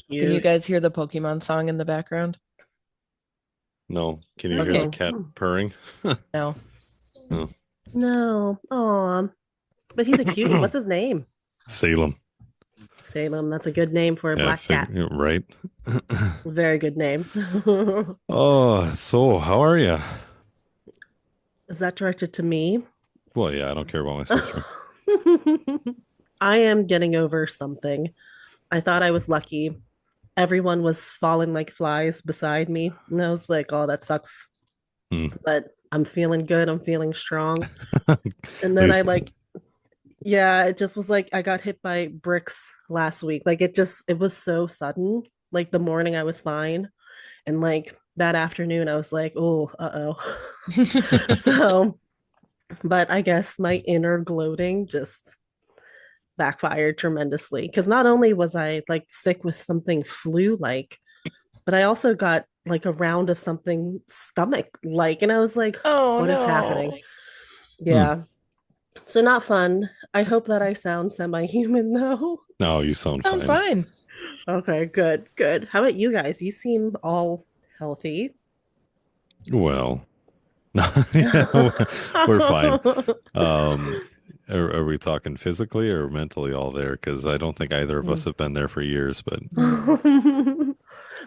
Can you Cute. guys hear the Pokemon song in the background? No. Can you hear the Okay, No. cat purring? no. Oh. No. Aw. But he's a cutie. What's his name? Salem. Salem. That's a good name for a Yeah, black cat. right. Very good name. Oh, so how are you? Is that directed to me? Well, yeah, I don't care about my sister. I am getting over something. I thought I was lucky. Everyone was falling like flies beside me. And I was like, oh, that sucks. Hmm. But I'm feeling good. I'm feeling strong. At And then I least, like, yeah, it just was like I got hit by bricks last week. Like it was so sudden. Like the morning I was fine. And like that afternoon I was like, oh, uh-oh. So, but I guess my inner gloating just backfired tremendously. Because not only was I like sick with something flu like, but I also got like a round of something stomach like. And I was like, Oh what is happening? no. hmm. Yeah. So not fun. I hope that I sound semi-human though. No, you sound Sound fine. fine. Okay, good, good. How about you guys? You seem all healthy. Well, yeah, we're fine. Um, are we talking physically or mentally all there? Because I don't think either of us have been there for years, but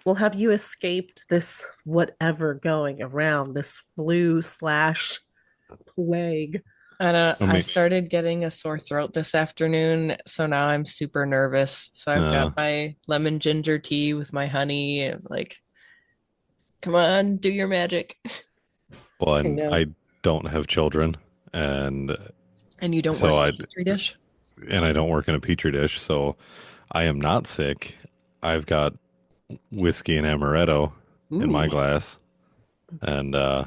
Well, have you escaped this whatever going around, this flu slash plague? I I mean, started getting a sore throat this afternoon, so now I'm super nervous. So I've got uh, my lemon ginger tea with my honey. Like, come on, do your magic. well, I and know. I don't have children, and And you don't work so in I a petri dish? and I don't work in a petri dish, so I am not sick. I've got whiskey and amaretto in my Ooh. glass, and yeah,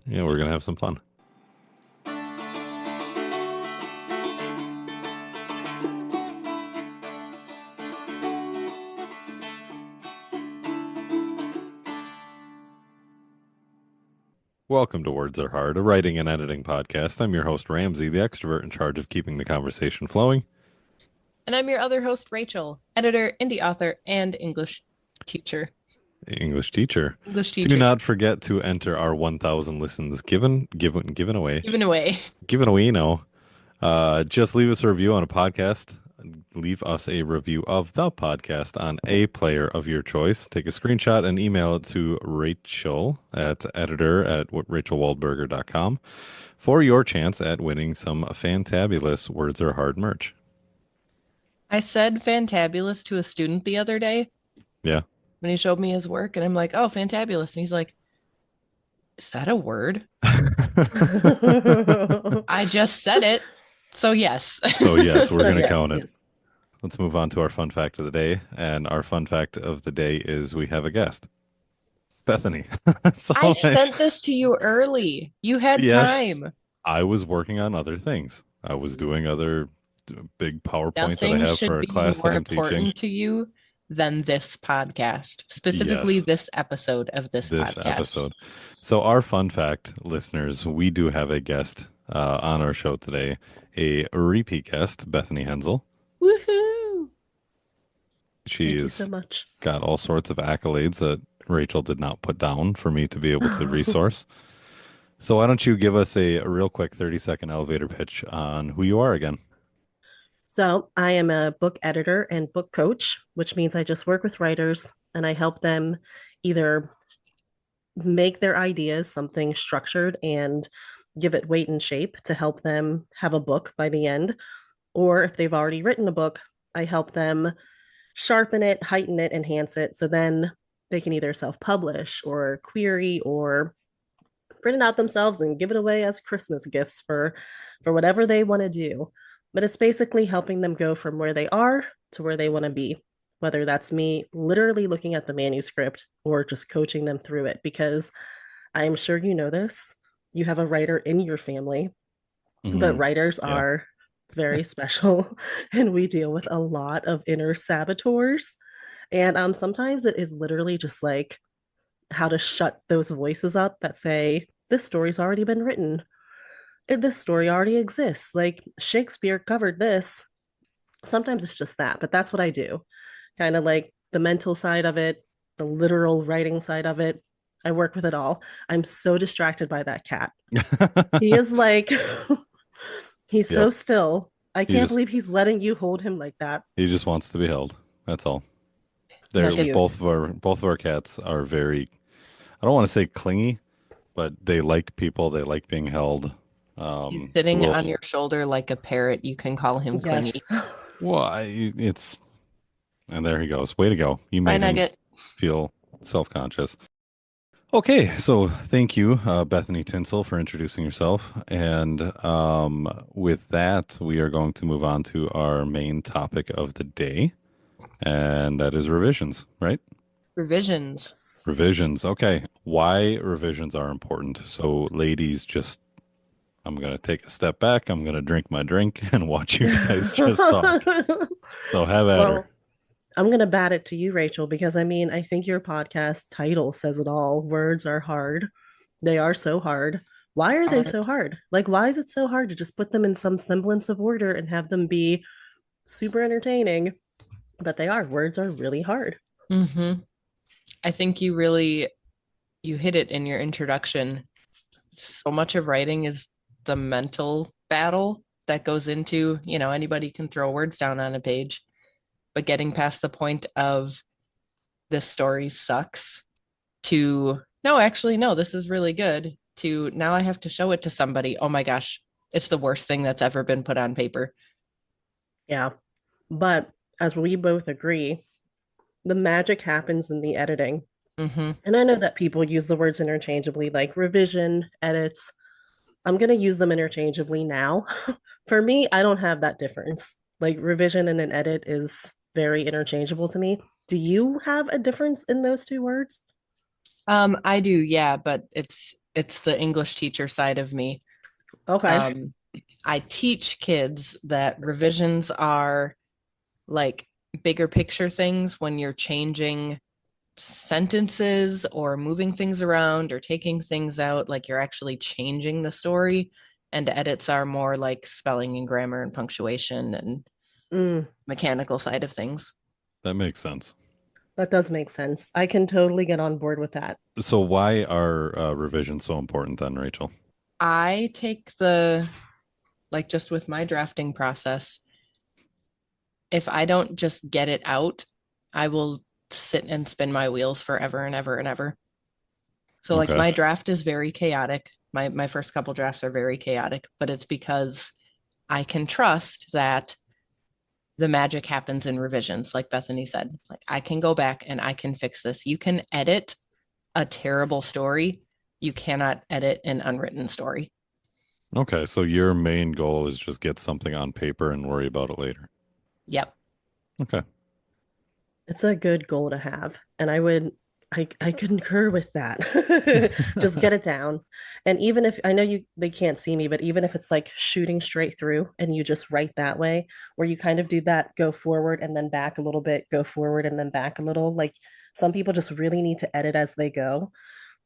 we're gonna have some fun. Welcome to Words Are Hard, a writing and editing podcast. I'm your host, Ramsey, the extrovert in charge of keeping the conversation flowing. And I'm your other host, Rachel, editor, indie author, and English teacher. English teacher. English Do teacher. not forget to enter our 1,000 listens given away. Given away. Given away, just leave us a review on a podcast. Leave us a review of the podcast on a player of your choice. Take a screenshot and email it to Rachel at editor@rachelwaldberger.com for your chance at winning some fantabulous Words Are Hard merch. I said fantabulous to a student the other day Yeah. when he showed me his work, and I'm like, oh, fantabulous. And he's like, is that a word? I just said it. So, yes. So, yes, we're So going to yes, count it. yes. Let's move on to our fun fact of the day. And our fun fact of the day is we have a guest, Bethany. So, I sent this to you early. You had yes, time. I was working on other things. I was doing other big PowerPoint that I Nothing have for should a be class that more I'm teaching. important to you than this podcast, specifically Yes, this episode of this this podcast. episode. So, our fun fact, listeners, we do have a guest on our show today, a repeat guest, Bethany Hensel. Woohoo! Thank you so She's much. got all sorts of accolades that Rachel did not put down for me to be able to resource. So, why don't you give us a real quick 30-second elevator pitch on who you are again? So I am a book editor and book coach, which means I just work with writers and I help them either make their ideas something structured and give it weight and shape to help them have a book by the end. Or if they've already written a book, I help them sharpen it, heighten it, enhance it. So then they can either self publish or query or print it out themselves and give it away as Christmas gifts for whatever they want to do. But it's basically helping them go from where they are to where they want to be, whether that's me literally looking at the manuscript or just coaching them through it. Because I am sure you know this. You have a writer in your family, but Hmm. writers Yeah. are very special and we deal with a lot of inner saboteurs. And sometimes it is literally just like how to shut those voices up that say, this story's already been written. This story already exists. Like Shakespeare covered this. Sometimes it's just that, but that's what I do. Kind of like the mental side of it, the literal writing side of it. I work with it all. I'm so distracted by that cat. He is like, he's so Yep. still. I He can't just believe he's letting you hold him like that. he just wants to be held. That's all. They're Look at Cute. both of our cats are very, I don't want to say clingy, but they like people. They like being held. He's sitting on Will your shoulder like a parrot. You can call him Yes. clingy. well, it's and there he goes. Way to go. You Bye, made him Nugget. feel self-conscious. Okay, so thank you, Bethany Tinsel, for introducing yourself. And with that, we are going to move on to our main topic of the day, and that is revisions, right? Revisions. Yes. Revisions. Okay. Why revisions are important. So, ladies, just I'm going to take a step back. I'm going to drink my drink and watch you guys just talk. So, have at her. Well, I'm going to bat it to you, Rachel, because I mean, I think your podcast title says it all. Words are hard. They are so hard. Why are they so Art. hard? Like, why is it so hard to just put them in some semblance of order and have them be super entertaining? But they are. Words are really hard. Mm-hmm. I think you hit it in your introduction. So much of writing is the mental battle that goes into, anybody can throw words down on a page, but getting past the point of this story sucks to no, actually, no, this is really good to now I have to show it to somebody. Oh my gosh, it's the worst thing that's ever been put on paper. Yeah. But as we both agree, the magic happens in the editing. Mm-hmm. And I know that people use the words interchangeably, like revision, edits. I'm going to use them interchangeably now. For me, I don't have that difference. Like revision and an edit is very interchangeable to me. Do you have a difference in those two words? I do, yeah, but it's the English teacher side of me. Okay. Um, I teach kids that revisions are like bigger picture things when you're changing sentences or moving things around or taking things out, like you're actually changing the story. And edits are more like spelling and grammar and punctuation and Mm, mechanical side of things. That makes sense. that does make sense. I can totally get on board with that. So, why are revisions so important then, Rachel? I take like just with my drafting process, if I don't just get it out, I will sit and spin my wheels forever and ever and ever. So like Okay. my draft is very chaotic. My first couple drafts are very chaotic, but it's because I can trust that the magic happens in revisions, like Bethany said. Like I can go back and I can fix this. You can edit a terrible story. You cannot edit an unwritten story. Okay. So, your main goal is just get something on paper and worry about it later. Yep. Okay. It's a good goal to have. And I concur with that. Just get it down. And even if I know they can't see me, but even if it's like shooting straight through and you just write that way, where you kind of do that, go forward and then back a little bit, go forward and then back a little. Like some people just really need to edit as they go.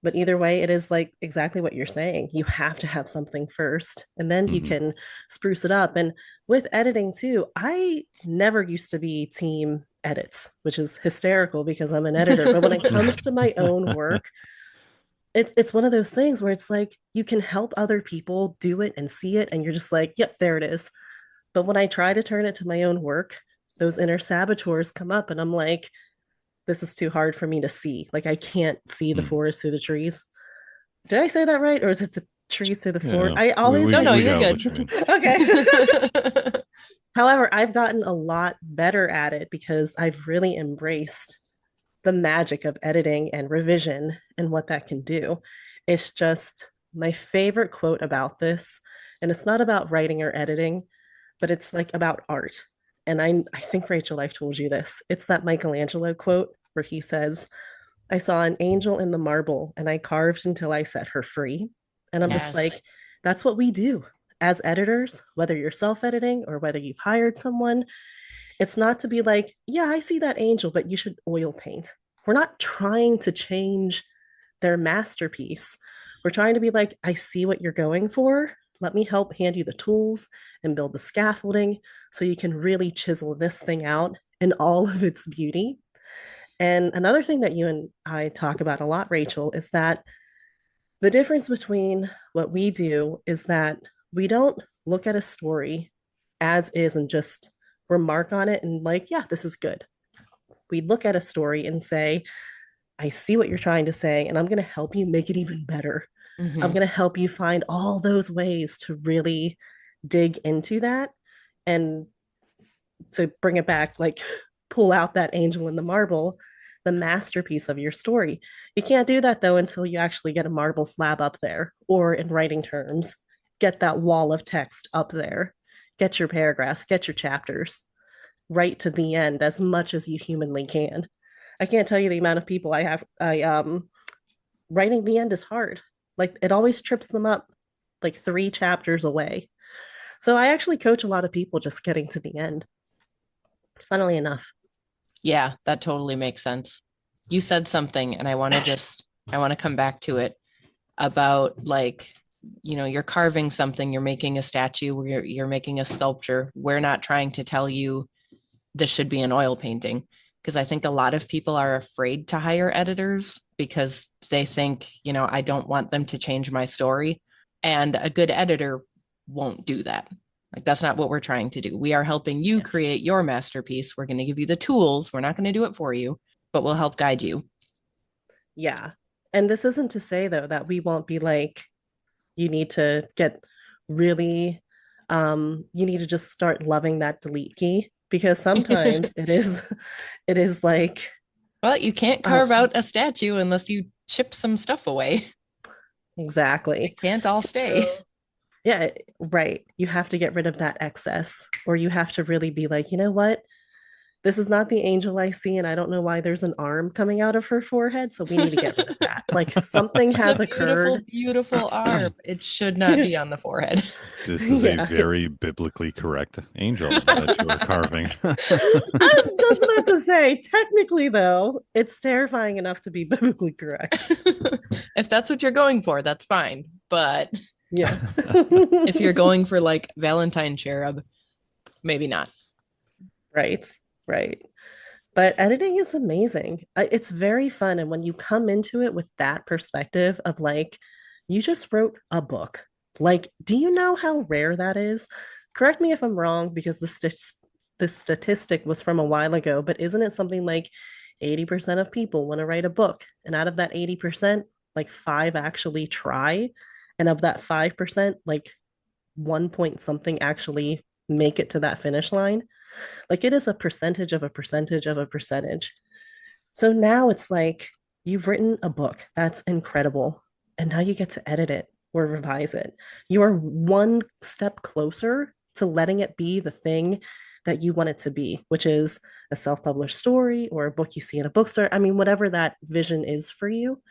But either way, it is like exactly what you're saying. You have to have something first, and then you hmm can spruce it up. And with editing too, I never used to be team edits, which is hysterical because I'm an editor. But when it comes to my own work, it's one of those things where it's like you can help other people do it and see it, and you're just like, yep, there it is. But when I try to turn it to my own work, those inner saboteurs come up, and I'm like, this is too hard for me to see. Like I can't see the Mm. forest through the trees. Did I say that right? Or is it the trees through the forest? Yeah. I We, always we, No, like no, we you're got good. what you mean. okay. However, I've gotten a lot better at it because I've really embraced the magic of editing and revision and what that can do. It's just my favorite quote about this. And it's not about writing or editing, but it's like about art. And I think Rachel, I've told you this. It's that Michelangelo quote where he says, I saw an angel in the marble and I carved until I set her free. And I'm just Yes. like, that's what we do as editors, whether you're self editing or whether you've hired someone. It's not to be like, yeah, I see that angel, but you should oil paint. We're not trying to change their masterpiece. We're trying to be like, I see what you're going for. Let me help hand you the tools and build the scaffolding so you can really chisel this thing out in all of its beauty. And another thing that you and I talk about a lot, Rachel, is that the difference between what we do is that we don't look at a story as is and just remark on it and like, yeah, this is good. We look at a story and say, I see what you're trying to say, and I'm going to help you make it even better. I'm Hmm. going to help you find all those ways to really dig into that and to bring it back, like pull out that angel in the marble, the masterpiece of your story. You can't do that though until you actually get a marble slab up there, or in writing terms, get that wall of text up there, get your paragraphs, get your chapters, right to the end as much as you humanly can. I can't tell you the amount of people I have. Writing the end is hard. Like it always trips them up like 3 chapters away. So I actually coach a lot of people just getting to the end. Funnily enough. Yeah, that totally makes sense. You said something, and I want to come back to it about like, you're carving something, you're making a statue, you're making a sculpture. We're not trying to tell you this should be an oil painting because I think a lot of people are afraid to hire editors because they think, I don't want them to change my story. And a good editor won't do that. Like, that's not what we're trying to do. We are helping you Yeah. create your masterpiece. We're going to give you the tools. We're not going to do it for you, but we'll help guide you. Yeah. And this isn't to say though that we won't be like, you need to get really you need to just start loving that delete key because sometimes it is like Well, you can't uh, carve out a statue unless you chip some stuff away. exactly. It can't all stay. So yeah, right. You have to get rid of that excess, or you have to really be like, you know what? This is not the angel I see, and I don't know why there's an arm coming out of her forehead. So we need to get rid of that. Like something It's a has beautiful, occurred. beautiful arm. It should not be on the forehead. This is a Yeah. very biblically correct angel that you're carving. I was just about to say, technically, though, it's terrifying enough to be biblically correct. If that's what you're going for, that's fine. But Yeah. if you're going for like Valentine cherub, maybe not. Right. Right. But editing is amazing. It's very fun. And when you come into it with that perspective of like, you just wrote a book, like, do you know how rare that is? Correct me if I'm wrong, because the statistic was from a while ago, but isn't it something like 80% of people want to write a book? And out of that 80%, like five actually try. And of that 5%, like 1 point something actually make it to that finish line. Like it is a percentage of a percentage of a percentage. So now it's like you've written a book. That's incredible. And now you get to edit it or revise it. You are one step closer to letting it be the thing that you want it to be, which is a self published story or a book you see in a bookstore. I mean, whatever that vision is for you.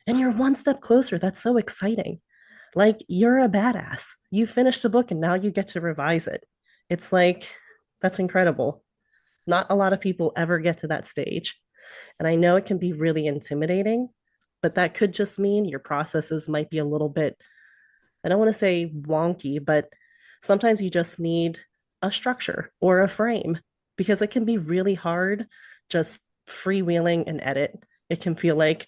And you're one step closer. That's so exciting. Like you're a badass. You finished a book and now you get to revise it. It's like, that's incredible. Not a lot of people ever get to that stage. And I know it can be really intimidating, but that could just mean your processes might be a little bit, I don't want to say wonky, but sometimes you just need a structure or a frame because it can be really hard just freewheeling and edit. It can feel like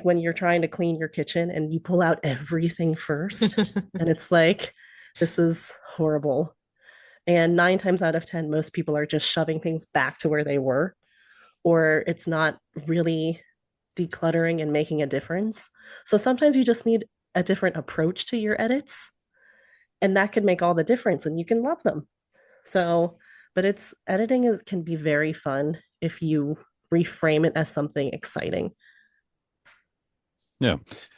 when you're trying to clean your kitchen and you pull out everything first and it's like this is horrible. And 9 times out of 10, most people are just shoving things back to where they were, or it's not really decluttering and making a difference. So sometimes you just need a different approach to your edits, and that can make all the difference and you can love them. So, but it's editing is can be very fun if you reframe it as something exciting. Yeah.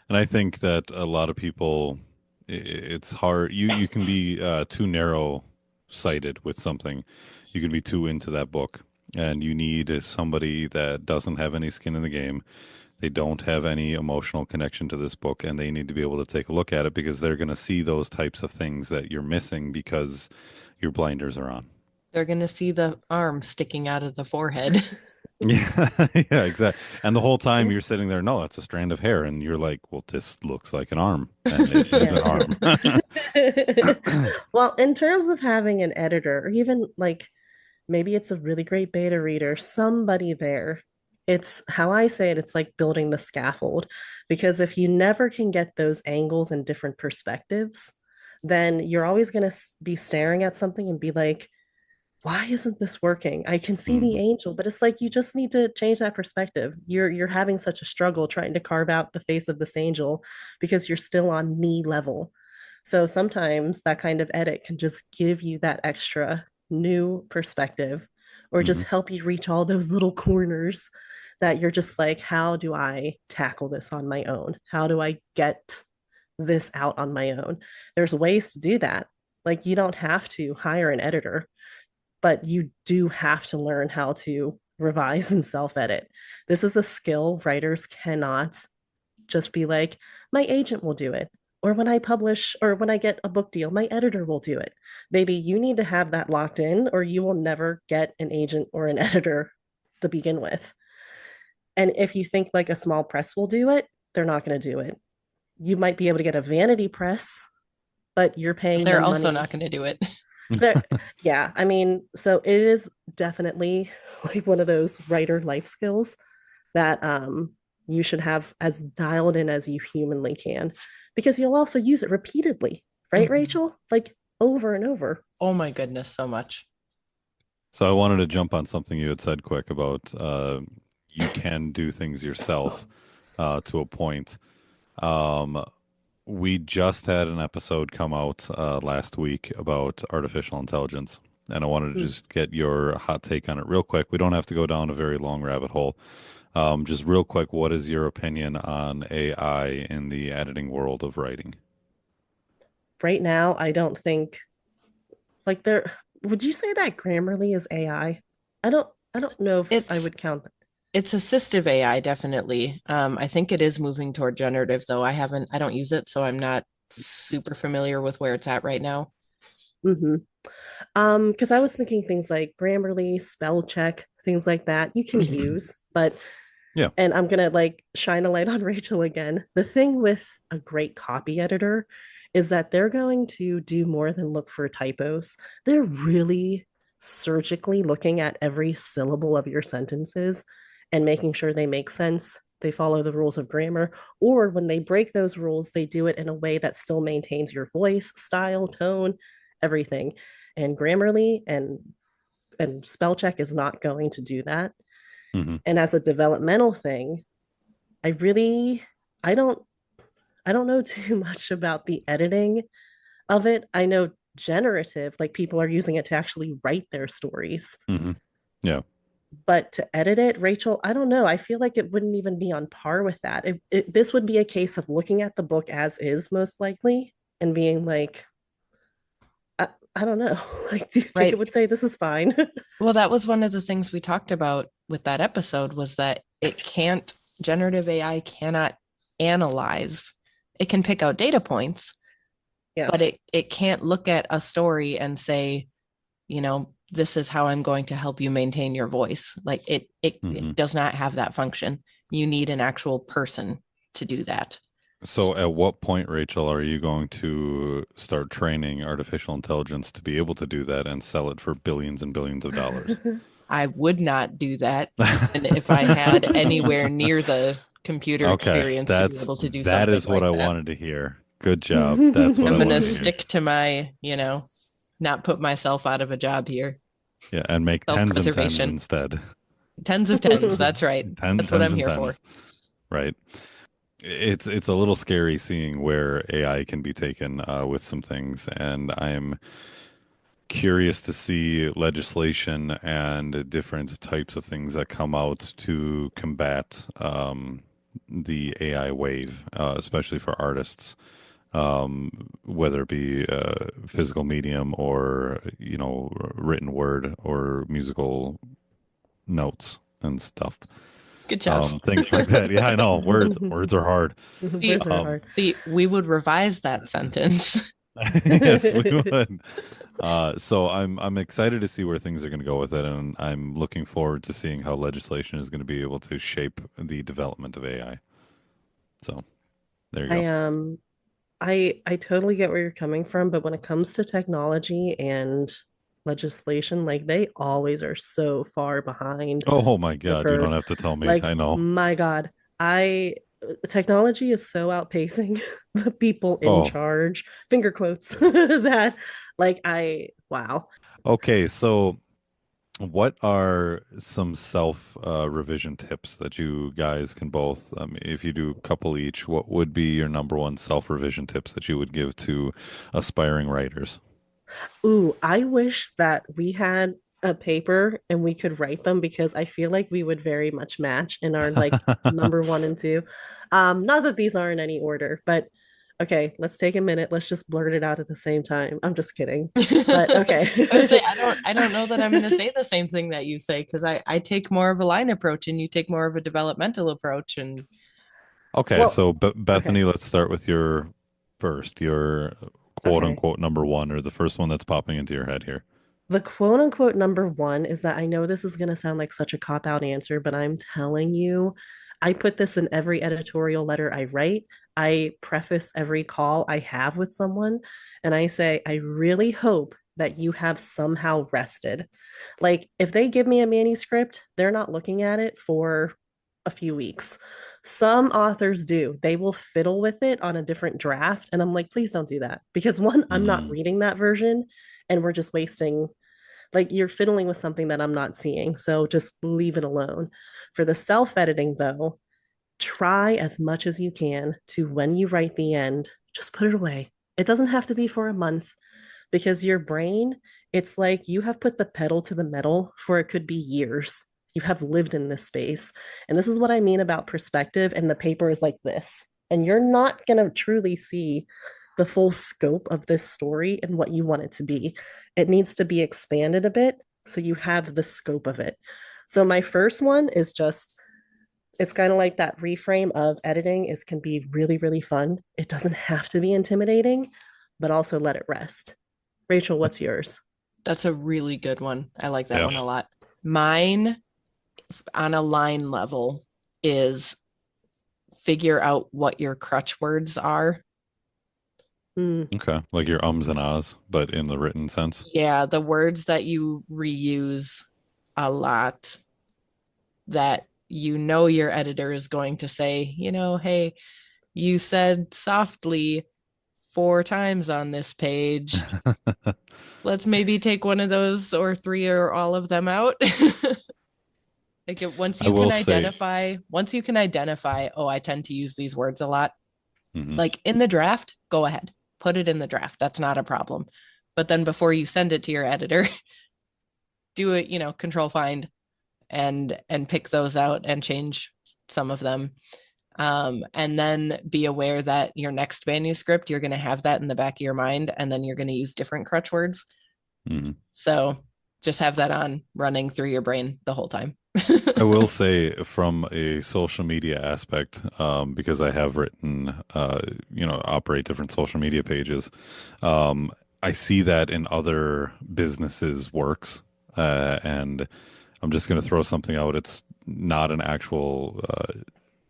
And I think that a lot of people, it's hard. You can be too narrow sighted with something. You can be too into that book. And you need somebody that doesn't have any skin in the game. They don't have any emotional connection to this book, and they need to be able to take a look at it because they're going to see those types of things that you're missing because your blinders are on. They're going to see the arm sticking out of the forehead. Yeah, yeah, exactly. And the whole time you're sitting there, no, that's a strand of hair, and you're like, well, this looks like an arm, and it is an Yeah. arm. Well, in terms of having an editor, or even like maybe it's a really great beta reader, somebody there It's how I say it, it's like building the scaffold. Because if you never can get those angles and different perspectives, then you're always going to be staring at something and be like, why isn't this working? I can see the Mhm. angel, but it's like you just need to change that perspective. You're having such a struggle trying to carve out the face of this angel because you're still on knee level. So sometimes that kind of edit can just give you that extra new perspective or just Mhm. help you reach all those little corners that you're just like, how do I tackle this on my own? How do I get this out on my own? There's ways to do that. Like you don't have to hire an editor, but you do have to learn how to revise and self edit. This is a skill writers cannot just be like, my agent will do it. Or when I publish or when I get a book deal, my editor will do it. Maybe you need to have that locked in, or you will never get an agent or an editor to begin with. And if you think like a small press will do it, they're not going to do it. You might be able to get a vanity press, but you're paying They're them also money. not going to do it. There, yeah, I mean, so it is definitely like one of those writer life skills that you should have as dialed in as you humanly can, because you'll also use it repeatedly, right, Mhm. Rachel? Like over and over. Oh my goodness, so much. So I wanted to jump on something you had said quick about you can do things yourself to a point. Um, we just had an episode come out last week about artificial intelligence, and I wanted to Mm. just get your hot take on it real quick. We don't have to go down a very long rabbit hole. Just real quick, what is your opinion on AI in the editing world of writing? Right now, I don't think like there. Would you say that Grammarly is AI? I don't know if I It's would count that. it's assistive AI, definitely. I think it is moving toward generative, though. I don't use it, so I'm not super familiar with where it's at right now. Mm-hmm. Because I was thinking things like Grammarly, spell check, things like that you can use, but Yeah. and I'm gonna like shine a light on Rachel again. The thing with a great copy editor is that they're going to do more than look for typos. They're really surgically looking at every syllable of your sentences and making sure they make sense. They follow the rules of grammar, or when they break those rules, they do it in a way that still maintains your voice, style, tone, everything. And Grammarly and spell check is not going to do that. Hmm. And as a developmental thing, I really I don't I don't know too much about the editing of it. I know generative, like people are using it to actually write their stories. Hmm. Yeah. But to edit it, Rachel, I don't know. I feel like it wouldn't even be on par with that. This would be a case of looking at the book as is, most likely, and being like, I don't know. Like, do you think it Right. would say this is fine? Well, that was one of the things we talked about with that episode was that generative AI cannot analyze. It can pick out data points, Yeah. but it can't look at a story and say, this is how I'm going to help you maintain your voice. Like Hmm. it does not have that function. You need an actual person to do that. So at what point, Rachel, are you going to start training artificial intelligence to be able to do that and sell it for billions and billions of dollars? I would not do that even if I had anywhere near the computer Okay, experience to be able to do that something is what like I that. wanted to hear. Good job. That's what I I'm going to wanted to hear. stick to my, not put myself out of a job here. Yeah, and make tens and tens Self-preservation. instead. Tens of tens. That's right. That's what Tens I'm and here for. tens. Right. It's a little scary seeing where AI can be taken with some things, and I'm curious to see legislation and different types of things that come out to combat the AI wave, especially for artists, whether it be physical medium or written word or musical notes and stuff, Good job. things like that. Yeah, I know words are hard. See, Words are Um, hard. we would revise that sentence. yes, we would. So I'm excited to see where things are going to go with it, and I'm looking forward to seeing how legislation is going to be able to shape the development of AI. So there you I go. I totally get where you're coming from, but when it comes to technology and legislation, like they always are so far behind Oh my the God, you don't curve. have to tell me. Like, I know. my God, I technology is so outpacing the people in Oh, charge, finger quotes, that like wow. okay. So, what are some self revision tips that you guys can both, if you do a couple each, what would be your number one self revision tips that you would give to aspiring writers? Ooh, I wish that we had a paper and we could write them because I feel like we would very much match in our like number one and two. Not that these are in any order, but okay, let's take a minute. Let's just blurt it out at the same time. I'm just kidding. But I would say okay. I don't know that I'm going to say the same thing that you say because I take more of a line approach and you take more of a developmental approach and Okay, Well, so okay. Bethany, let's start with your first, your quote Okay. unquote number one, or the first one that's popping into your head here. The quote unquote number one is that I know this is going to sound like such a cop out answer, but I'm telling you, I put this in every editorial letter I write. I preface every call I have with someone, and I say, I really hope that you have somehow rested. Like, if they give me a manuscript, they're not looking at it for a few weeks. Some authors do. They will fiddle with it on a different draft. And I'm like, please don't do that. Because one, I'm not Mm, reading that version and we're just wasting, like, you're fiddling with something that I'm not seeing. So just leave it alone. For the self editing, though, try as much as you can to, when you write the end, just put it away. It doesn't have to be for a month because your brain, it's like you have put the pedal to the metal for it could be years. You have lived in this space. And this is what I mean about perspective. And the paper is like this. And you're not going to truly see the full scope of this story and what you want it to be. It needs to be expanded a bit so you have the scope of it. So, my first one is just, it's kind of like that reframe of editing is can be really, really fun. It doesn't have to be intimidating, but also let it rest. Rachel, what's yours? that's a really good one. I like that yeah. one a lot. Mine on a line level is figure out what your crutch words are. Mm, Okay. Like your ums and ahs, but in the written sense. Yeah, the words that you reuse a lot that you know your editor is going to say, hey, you said softly 4 times on this page. Let's maybe take one of those or three or all of them out. Like I will say, once you can identify, oh, I tend to use these words a lot. mhm. Like in the draft, go ahead, put it in the draft. That's not a problem. But then before you send it to your editor, do it, control find and pick those out and change some of them. And then be aware that your next manuscript, you're going to have that in the back of your mind, and then you're going to use different crutch words. Mhm. So just have that on running through your brain the whole time. I will say from a social media aspect, because I have written, operate different social media pages. Um, I see that in other businesses' works, and I'm just going to throw something out. It's not an actual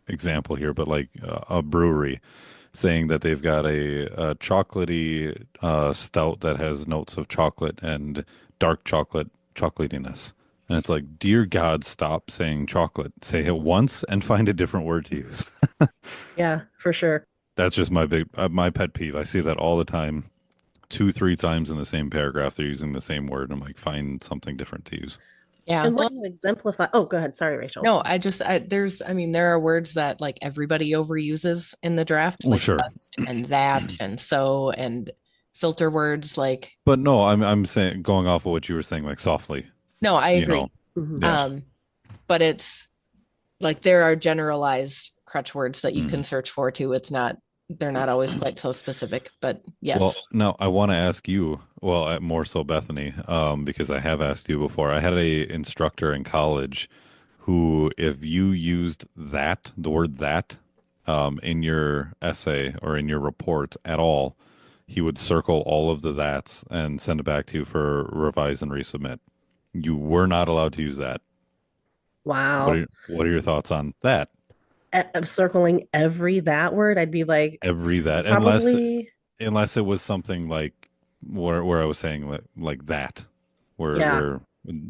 example here, but like a brewery saying that they've got a chocolatey stout that has notes of chocolate and dark chocolatiness. And it's like, dear God, stop saying chocolate. Say it once and find a different word to use. yeah, for sure. That's just my pet peeve. I see that all the time, two, three times in the same paragraph. They're using the same word. I'm like, find something different to use. Yeah. And what Well, you exemplify, oh, go ahead. Sorry, Rachel. no, there are words that like everybody overuses in the draft, Well, like sure, just and that and so and filter words like, but no, I'm saying going off of what you were saying, like softly, no, I you know, agree. Mhm. yeah. But it's like there are generalized crutch words that you Mm. can search for too. They're not always quite so specific, but Well, yes. now I want to ask you, well, more so Bethany, because I have asked you before. I had a instructor in college who, if you used that, the word that, in your essay or in your report at all, he would circle all of the that's and send it back to you for revise and resubmit. You were not allowed to use that. Wow. What are your thoughts on that? I'm circling every that word. I'd be like, Every that, probably, unless it was something like where I was saying like that. Yeah, where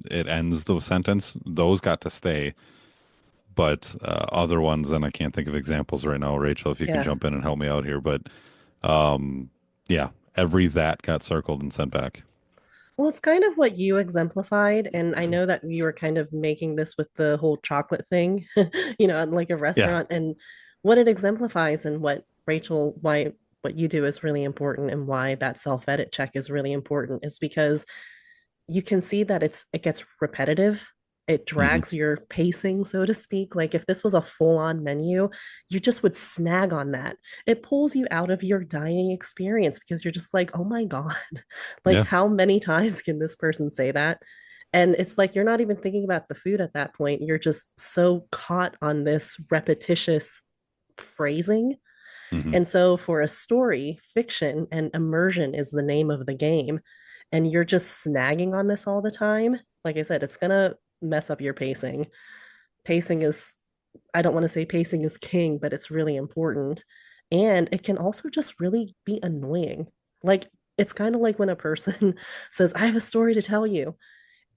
it ends the sentence. Those got to stay, but other ones, and I can't think of examples right now. Rachel, if you can yeah. jump in and help me out here, but um, yeah, every that got circled and sent back. Well, it's kind of what you exemplified. And I know that you were kind of making this with the whole chocolate thing, at like a Yeah. restaurant. And what it exemplifies and what Rachel, why what you do is really important and why that self-edit check is really important is because you can see that it gets repetitive. It Hmm. drags your pacing, so to speak. Like if this was a full-on menu, you just would snag on that. It pulls you out of your dining experience because you're just like, oh my God, like Yeah. how many times can this person say that? And it's like you're not even thinking about the food at that point. You're just so caught on this repetitious phrasing. Hmm. And so for a story, fiction and immersion is the name of the game. And you're just snagging on this all the time. Like I said, it's going to mess up your pacing. Pacing is, I don't want to say pacing is king, but it's really important. And it can also just really be annoying. Like, it's kind of like when a person says, I have a story to tell you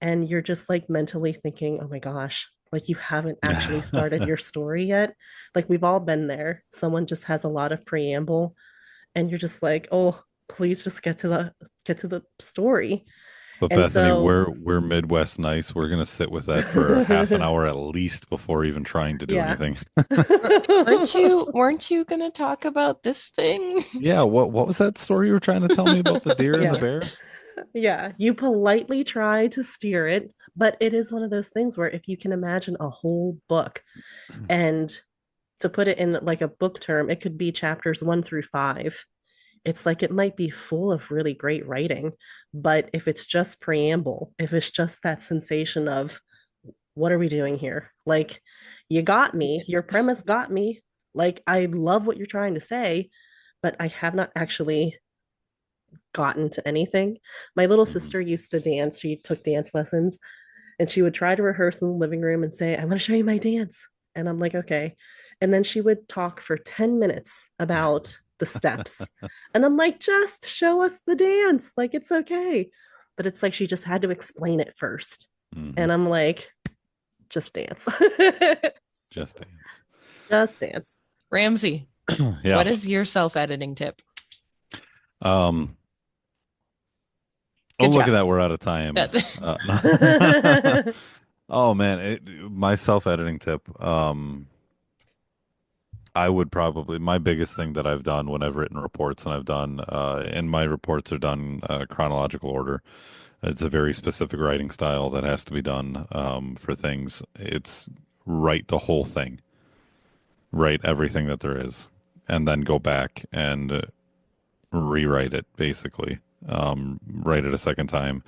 and you're just like mentally thinking, oh my gosh, like you haven't actually started your story yet. Like we've all been there. Someone just has a lot of preamble and you're just like, oh, please just get to the story. But And Bethany, so we're Midwest nice. We're gonna sit with that for half an hour at least before even trying to do yeah. anything. Weren't you gonna talk about this thing? Yeah, what was that story you were trying to tell me about the deer and the Yeah. bear? Yeah. You politely try to steer it, but it is one of those things where if you can imagine a whole book and to put it in like a book term, it could be chapters 1 through 5. It's like it might be full of really great writing, but if it's just preamble, if it's just that sensation of what are we doing here? Like, you got me, your premise got me. Like, I love what you're trying to say, but I have not actually gotten to anything. My little Hmm. sister used to dance. She took dance lessons and she would try to rehearse in the living room and say, I want to show you my dance. And I'm like, okay. And then she would talk for 10 minutes about the steps. And I'm like, just show us the dance. Like, it's okay. But it's like she just had to explain it first. Hmm. And I'm like, just dance. Just dance. Just dance. Ramsey, Yeah. what is your self-editing tip? Um. Oh, Good look at job. that. We're out of time. Oh man, my self-editing tip. I would probably my biggest thing that I've done when I've written reports and I've done and my reports are done chronological order. It's a very specific writing style that has to be done for things. It's write the whole thing, write everything that there is, and then go back and rewrite it basically. Write it a second time.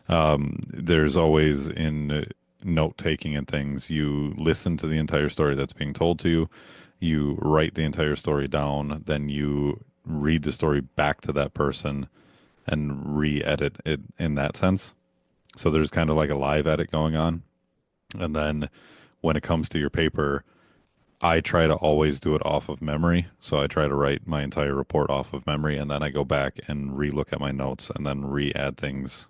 There's always in note taking and things, you listen to the entire story that's being told to you, you write the entire story down, then you read the story back to that person and re-edit it in that sense. So there's kind of like a live edit going on. And then when it comes to your paper, I try to always do it off of memory. So I try to write my entire report off of memory and then I go back and re-look at my notes and then re-add things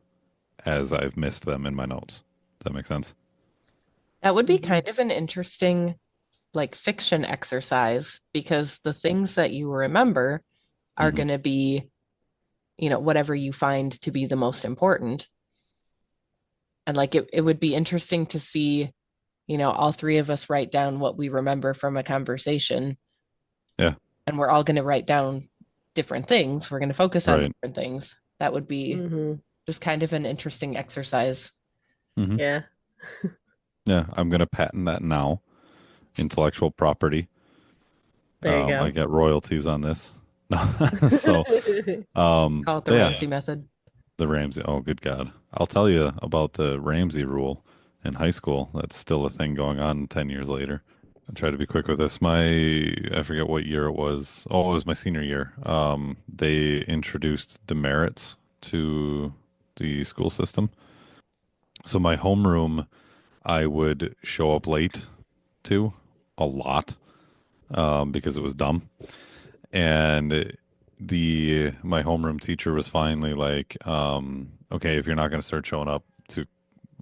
as I've missed them in my notes. Does that make sense? That would be Mhm. kind of an interesting like fiction exercise because the things that you remember are Hmm. going to be, whatever you find to be the most important. And like it would be interesting to see, all three of us write down what we remember from a conversation, Yeah, and we're all going to write down different things. We're going to focus on right. different things. That would be Mhm. just kind of an interesting exercise. Hmm. Yeah. Yeah, I'm gonna patent that now. Intellectual property. There you I go. get royalties on this. So, Call it the but yeah, Ramsey method. the Ramsey. Oh, good God. I'll tell you about the Ramsey rule in high school. That's still a thing going on 10 years later. I try to be quick with this. I forget what year it was. Oh, it was my senior year. They introduced demerits to the school system. So my homeroom, I would show up late to a lot, because it was dumb. And my homeroom teacher was finally like, okay, if you're not going to start showing up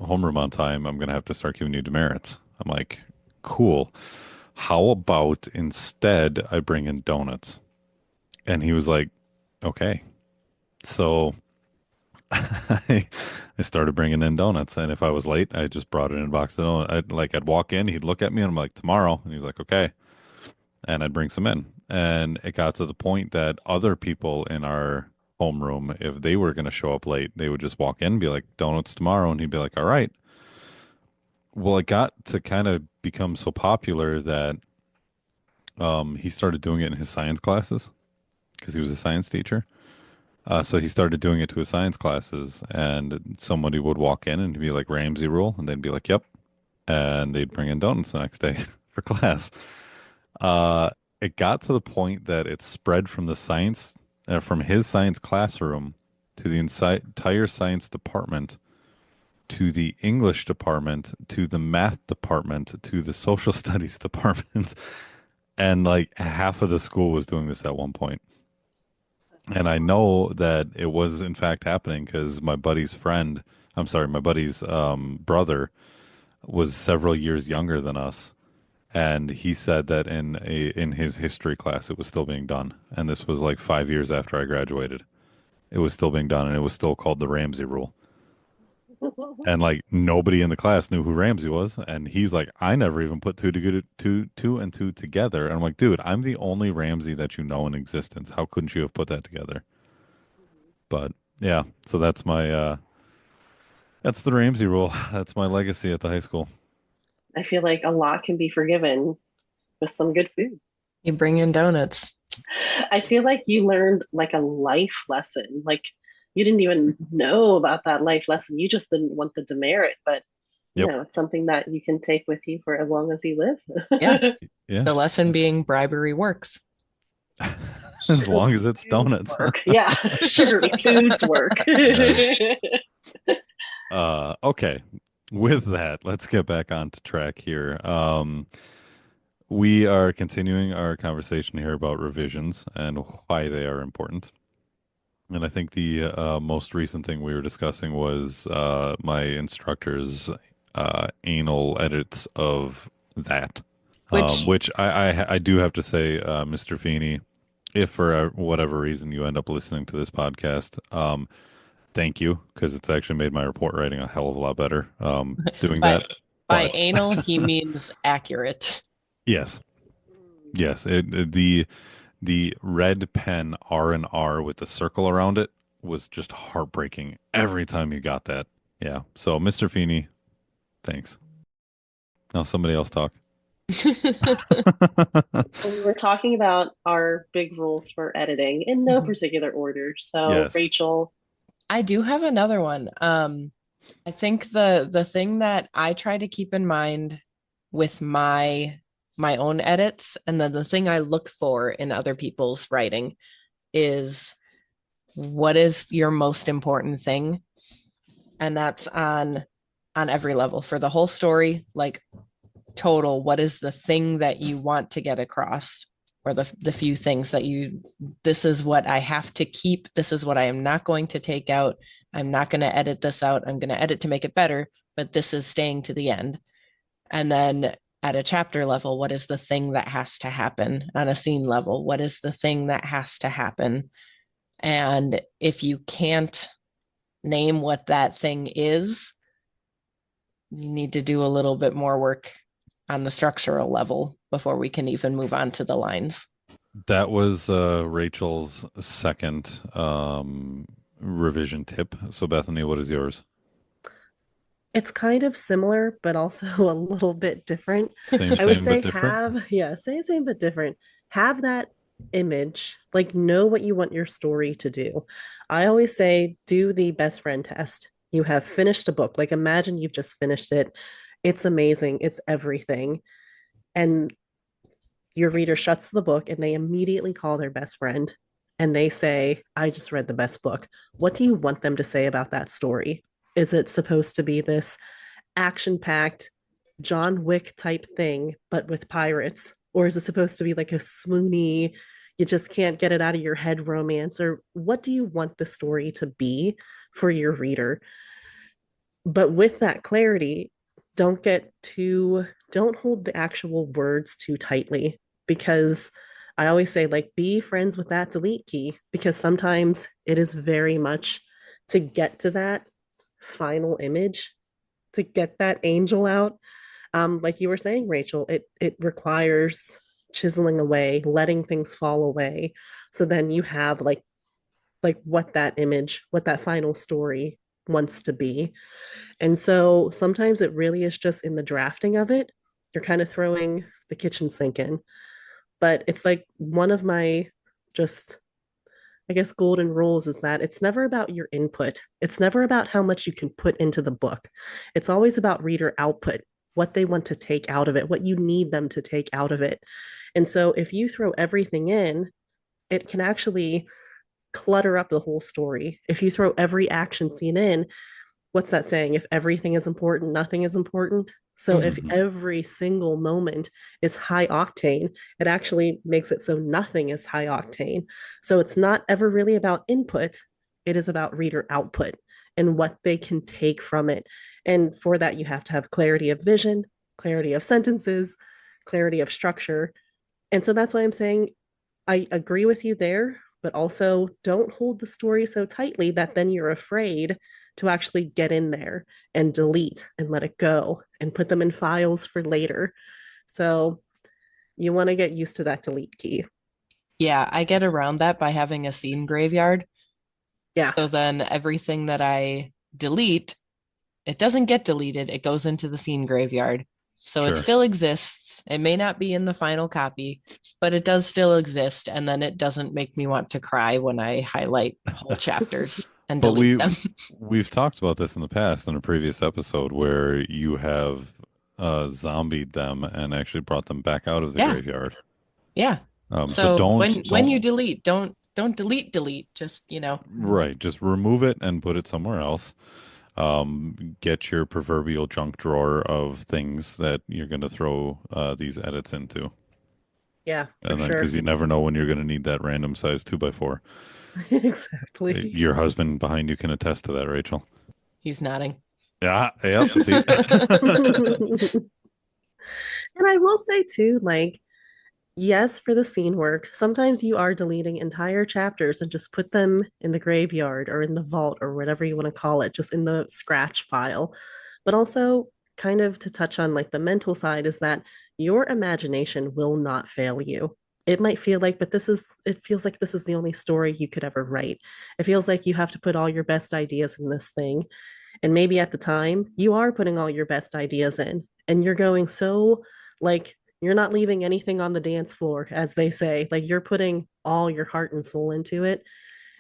homeroom on time, I'm gonna have to start giving you demerits. I'm like, cool. How about instead I bring in donuts? And he was like, okay. So I started bringing in donuts, and if I was late, I just brought in a box of donuts. I'd walk in, he'd look at me, and I'm like, tomorrow, and he's like, okay, and I'd bring some in, and it got to the point that other people in our homeroom, if they were going to show up late, they would just walk in and be like, donuts tomorrow, and he'd be like, all right. Well, it got to kind of become so popular that he started doing it in his science classes because he was a science teacher. So he started doing it to his science classes, and somebody would walk in and be like, Ramsey rule, and they'd be like, yep. And they'd bring in donuts the next day for class. Uh, it got to the point that it spread from the science, from his science classroom to the entire science department, to the English department, to the math department, to the social studies department. And like half of the school was doing this at one point. And I know that it was in fact happening because my buddy's friend, I'm sorry, my buddy's brother was several years younger than us, and he said that in his history class it was still being done, and this was like 5 years after I graduated. It was still being done, and it was still called the Ramsey rule. And like nobody in the class knew who Ramsey was, and he's like, I never even put two and two together. And I'm like, dude, I'm the only Ramsey that you know in existence. How couldn't you have put that together? But yeah, so that's the Ramsey rule. That's my legacy at the high school. I feel like a lot can be forgiven with some good food. You bring in donuts. I feel like you learned like a life lesson. Like you didn't even know about that life lesson. You just didn't want the demerit, but Yep. it's something that you can take with you for as long as you Yeah. live. Yeah. The lesson being bribery works. As long Sugary as it's foods donuts. work. Yeah, sugary foods work. Yes. Okay. With that, let's get back on to track here. We are continuing our conversation here about revisions and why they are important. And I think the most recent thing we were discussing was my instructor's anal edits of that, Which which I do have to say, Mr. Feeney, if for whatever reason you end up listening to this podcast, thank you, because it's actually made my report writing a hell of a lot better doing by that. by But anal he means accurate. yes, yes, the red pen R and R with the circle around it was just heartbreaking every time you got that. Yeah. So, Mr. Feeney, thanks. Now somebody else talk. We were talking about our big rules for editing in no particular order. So, Yes. Rachel, I do have another one. I think the thing that I try to keep in mind with my own edits, and then the thing I look for in other people's writing is what is your most important thing? And that's on every level for the whole story, like total, what is the thing that you want to get across? Or the few things that this is what I have to keep, this is what I am not going to take out, I'm not going to edit this out, I'm going to edit to make it better, but this is staying to the end. And then at a chapter level, what is the thing that has to happen? On a scene level, what is the thing that has to happen? And if you can't name what that thing is, you need to do a little bit more work on the structural level before we can even move on to the lines. That was Rachel's second revision tip. So, Bethany, what is yours? it's kind of similar, but also a little bit different. Same, I would same, but say different. same, but different. Have that image, like know what you want your story to do. I always say, do the best friend test. You have finished a book. Like, imagine you've just finished it. It's amazing. It's everything. And your reader shuts the book and they immediately call their best friend and they say, I just read the best book. What do you want them to say about that story? Is it supposed to be this action packed John Wick type thing, but with pirates? Or is it supposed to be like a swoony, you just can't get it out of your head romance? Or what do you want the story to be for your reader? But with that clarity, don't hold the actual words too tightly, because I always say, like, be friends with that delete key, because sometimes it is very much to get to that final image, to get that angel out. Like you were saying, Rachel, it requires chiseling away, letting things fall away. So then you have like what that image, what that final story wants to be. And so sometimes it really is just in the drafting of it. You're kind of throwing the kitchen sink in. But it's like one of my just, I guess, golden rules is that it's never about your input. It's never about how much you can put into the book. It's always about reader output, what they want to take out of it, what you need them to take out of it. And so if you throw everything in, it can actually clutter up the whole story. If you throw every action scene in, what's that saying? If everything is important, nothing is important. So if Hmm. every single moment is high octane, it actually makes it so nothing is high octane. So it's not ever really about input, it is about reader output and what they can take from it. And for that, you have to have clarity of vision, clarity of sentences, clarity of structure. And so that's why I'm saying I agree with you there, but also don't hold the story so tightly that then you're afraid to actually get in there and delete and let it go and put them in files for later. So you want to get used to that delete key. Yeah, I get around that by having a scene graveyard. Yeah. So then everything that I delete, it doesn't get deleted, it goes into the scene graveyard. So it Sure. still exists. It may not be in the final copy, but it does still exist. And then it doesn't make me want to cry when I highlight whole chapters and But delete them. we've talked about this in the past in a previous episode where you have zombied them and actually brought them back out of the Yeah, graveyard. yeah. So So when you don't delete, don't delete. Just, right, just remove it and put it somewhere else. Get your proverbial junk drawer of things that you're going to throw these edits into, Yeah, for and then because sure. you never know when you're going to need that random size 2x4. Exactly. Your husband behind you can attest to that, Rachel. he's nodding. Yeah, yep. See. And I will say too, like, yes, for the scene work, sometimes you are deleting entire chapters and just put them in the graveyard or in the vault or whatever you want to call it, just in the scratch file. But also, kind of to touch on like the mental side, is that your imagination will not fail you. It might feel like, but it feels like this is the only story you could ever write. It feels like you have to put all your best ideas in this thing. And maybe at the time, you are putting all your best ideas in and you're going so like you're not leaving anything on the dance floor, as they say. Like you're putting all your heart and soul into it.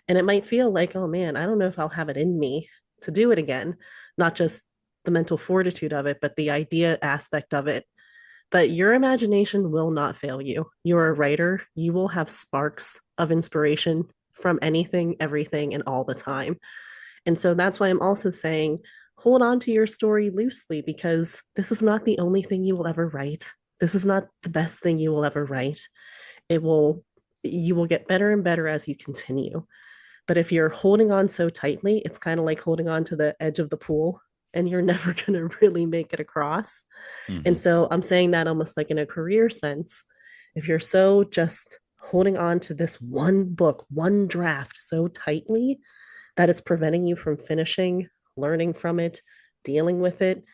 And it might feel like, oh man, I don't know if I'll have it in me to do it again. Not just the mental fortitude of it, but the idea aspect of it. But your imagination will not fail you. You're a writer, you will have sparks of inspiration from anything, everything, and all the time. And so that's why I'm also saying hold on to your story loosely, because this is not the only thing you will ever write. This is not the best thing you will ever write. It will, you will get better and better as you continue. But if you're holding on so tightly, it's kind of like holding on to the edge of the pool and you're never going to really make it across. Hmm. And so I'm saying that almost like in a career sense. If you're so just holding on to this one book, one draft so tightly, that it's preventing you from finishing, learning from it, dealing with it,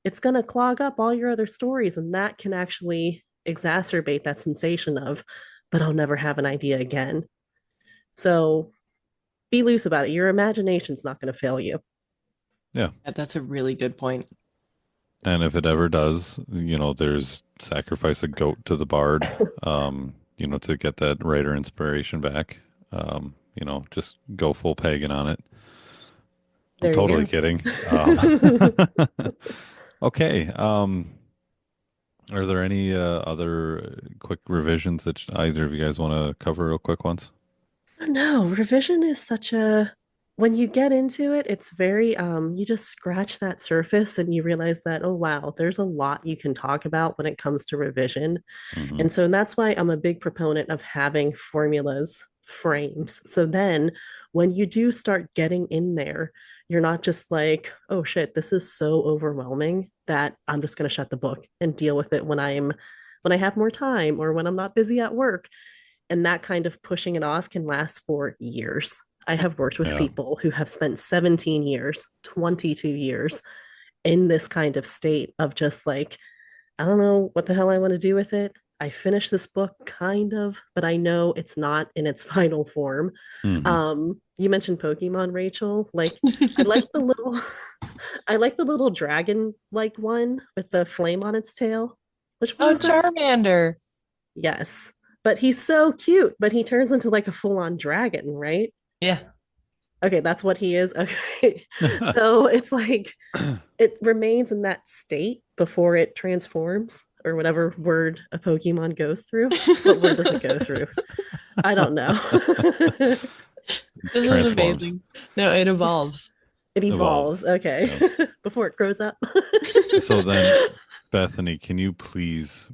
it's going to clog up all your other stories. And that can actually exacerbate that sensation of, but I'll never have an idea again. So be loose about it. Your imagination's not going to fail you. Yeah. That's a really good point. And if it ever does, there's sacrifice a goat to the bard, to get that writer inspiration back. Just go full pagan on it. I'm There totally you kidding. go. Okay. Are there any other quick revisions that either of you guys want to cover real quick once? No, revision is such a when you get into it, it's very you just scratch that surface and you realize that, oh wow, there's a lot you can talk about when it comes to revision. Hmm. And so that's why I'm a big proponent of having formulas, frames. So then when you do start getting in there, you're not just like, oh shit, this is so overwhelming that I'm just going to shut the book and deal with it when I have more time or when I'm not busy at work. And that kind of pushing it off can last for years. I have worked with Yeah. people who have spent 17 years, 22 years in this kind of state of just like, I don't know what the hell I want to do with it. I finished this book kind of, but I know it's not in its final form. Hmm. You mentioned Pokemon, Rachel. Like I like the little I like the little dragon like one with the flame on its tail. Which one Oh, is that? Charmander. Yes. But he's so cute, but he turns into like a full-on dragon, right? Yeah. Okay, that's what he is. Okay. So it's like it remains in that state before it transforms or whatever word a Pokemon goes through. What word does it go through? I don't know. This is Transforms. amazing. No, it evolves. It evolves. Evolves. Okay. Yeah. Before it grows up. So then, Bethany, can you please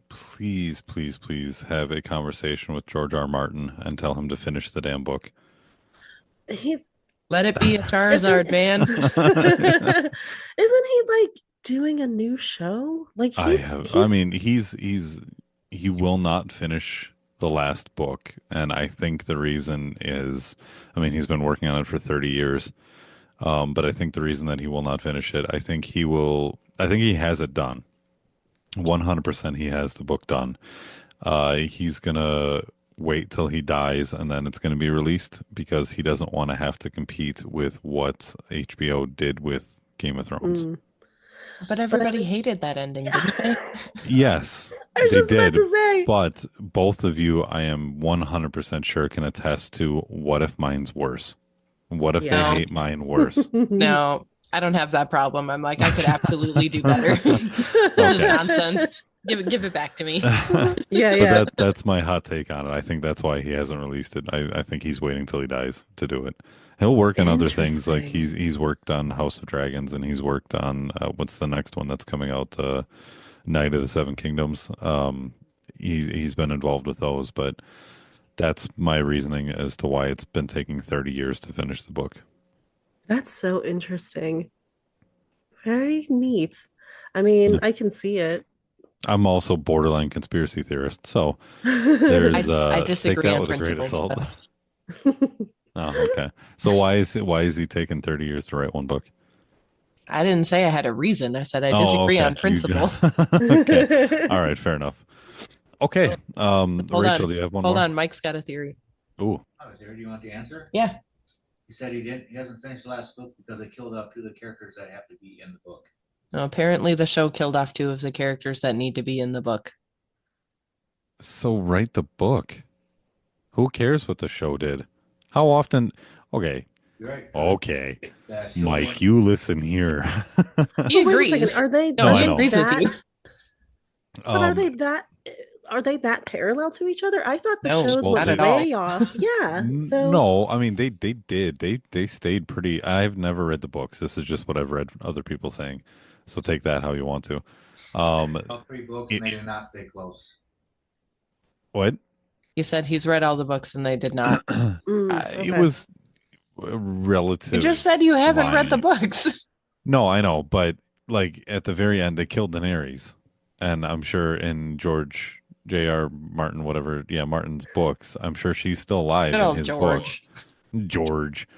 have a conversation with George R. Martin and tell him to finish the damn book? He's Let it be a isn't Charizard, man. isn't he like doing a new show? Like I he's mean, he will not finish the last book. And I think the reason is, I mean, he's been working on it for 30 years. But I think the reason that he will not finish it, I think he has it done. 100% he has the book done. He's gonna wait till he dies and then it's gonna be released because he doesn't want to have to compete with what HBO did with Game of Thrones. mm, But but I everybody was hated that ending, yeah. didn't they? Yes, I was they just about did, to say. but both of you, I am 100% sure, can attest to what if mine's worse? What if they Yeah. No, hate mine worse? no, I don't have that problem. I'm like, I could absolutely do better. This is Okay. nonsense. Give it back to me. Yeah, But yeah. that's my hot take on it. I think that's why he hasn't released it. I think he's waiting till he dies to do it. He'll work on other things like Interesting. he's worked on House of Dragons and he's worked on what's the next one that's coming out? Knight of the Seven Kingdoms. He's been involved with those, but that's my reasoning as to why it's been taking 30 years to finish the book. That's so interesting. Very neat. I mean, Yeah. I can see it. I'm also borderline conspiracy theorist, so I there's I take disagree that on with a grain of principles, salt. though. Oh, okay. So why is he taking 30 years to write one book? I didn't say I had a reason. I said I Oh, disagree okay. on principle. Okay. All right, fair enough. Okay. Hold Rachel, on. do you have one Hold more? on. Mike's got a theory. Ooh. Oh, Terry, do you want the answer? Yeah. He said he didn't. He hasn't finished the last book because they killed off two of the characters that have to be in the book. No, apparently the show killed off two of the characters that need to be in the book. So write the book. Who cares what the show did? How often? Okay. You're right. Okay. The show Mike, went- you listen here. He But wait a second. agrees. Are they No, No, he I know. agrees with that? you. But are Um, they that parallel to each other? I thought the No, shows well, went not at all. way off. Yeah. So no, I mean they did. They stayed pretty. I've never read the books. This is just what I've read other people saying. So take that how you want to. all three books It- and they did not stay close. What? He said he's read all the books and they did not. It okay. was a relative You just said you haven't read the line. books. No, I know, but like at the very end, they killed Daenerys, and I'm sure in George J.R. Martin, whatever, yeah, Martin's books, I'm sure she's still alive Good in old his book. George. George,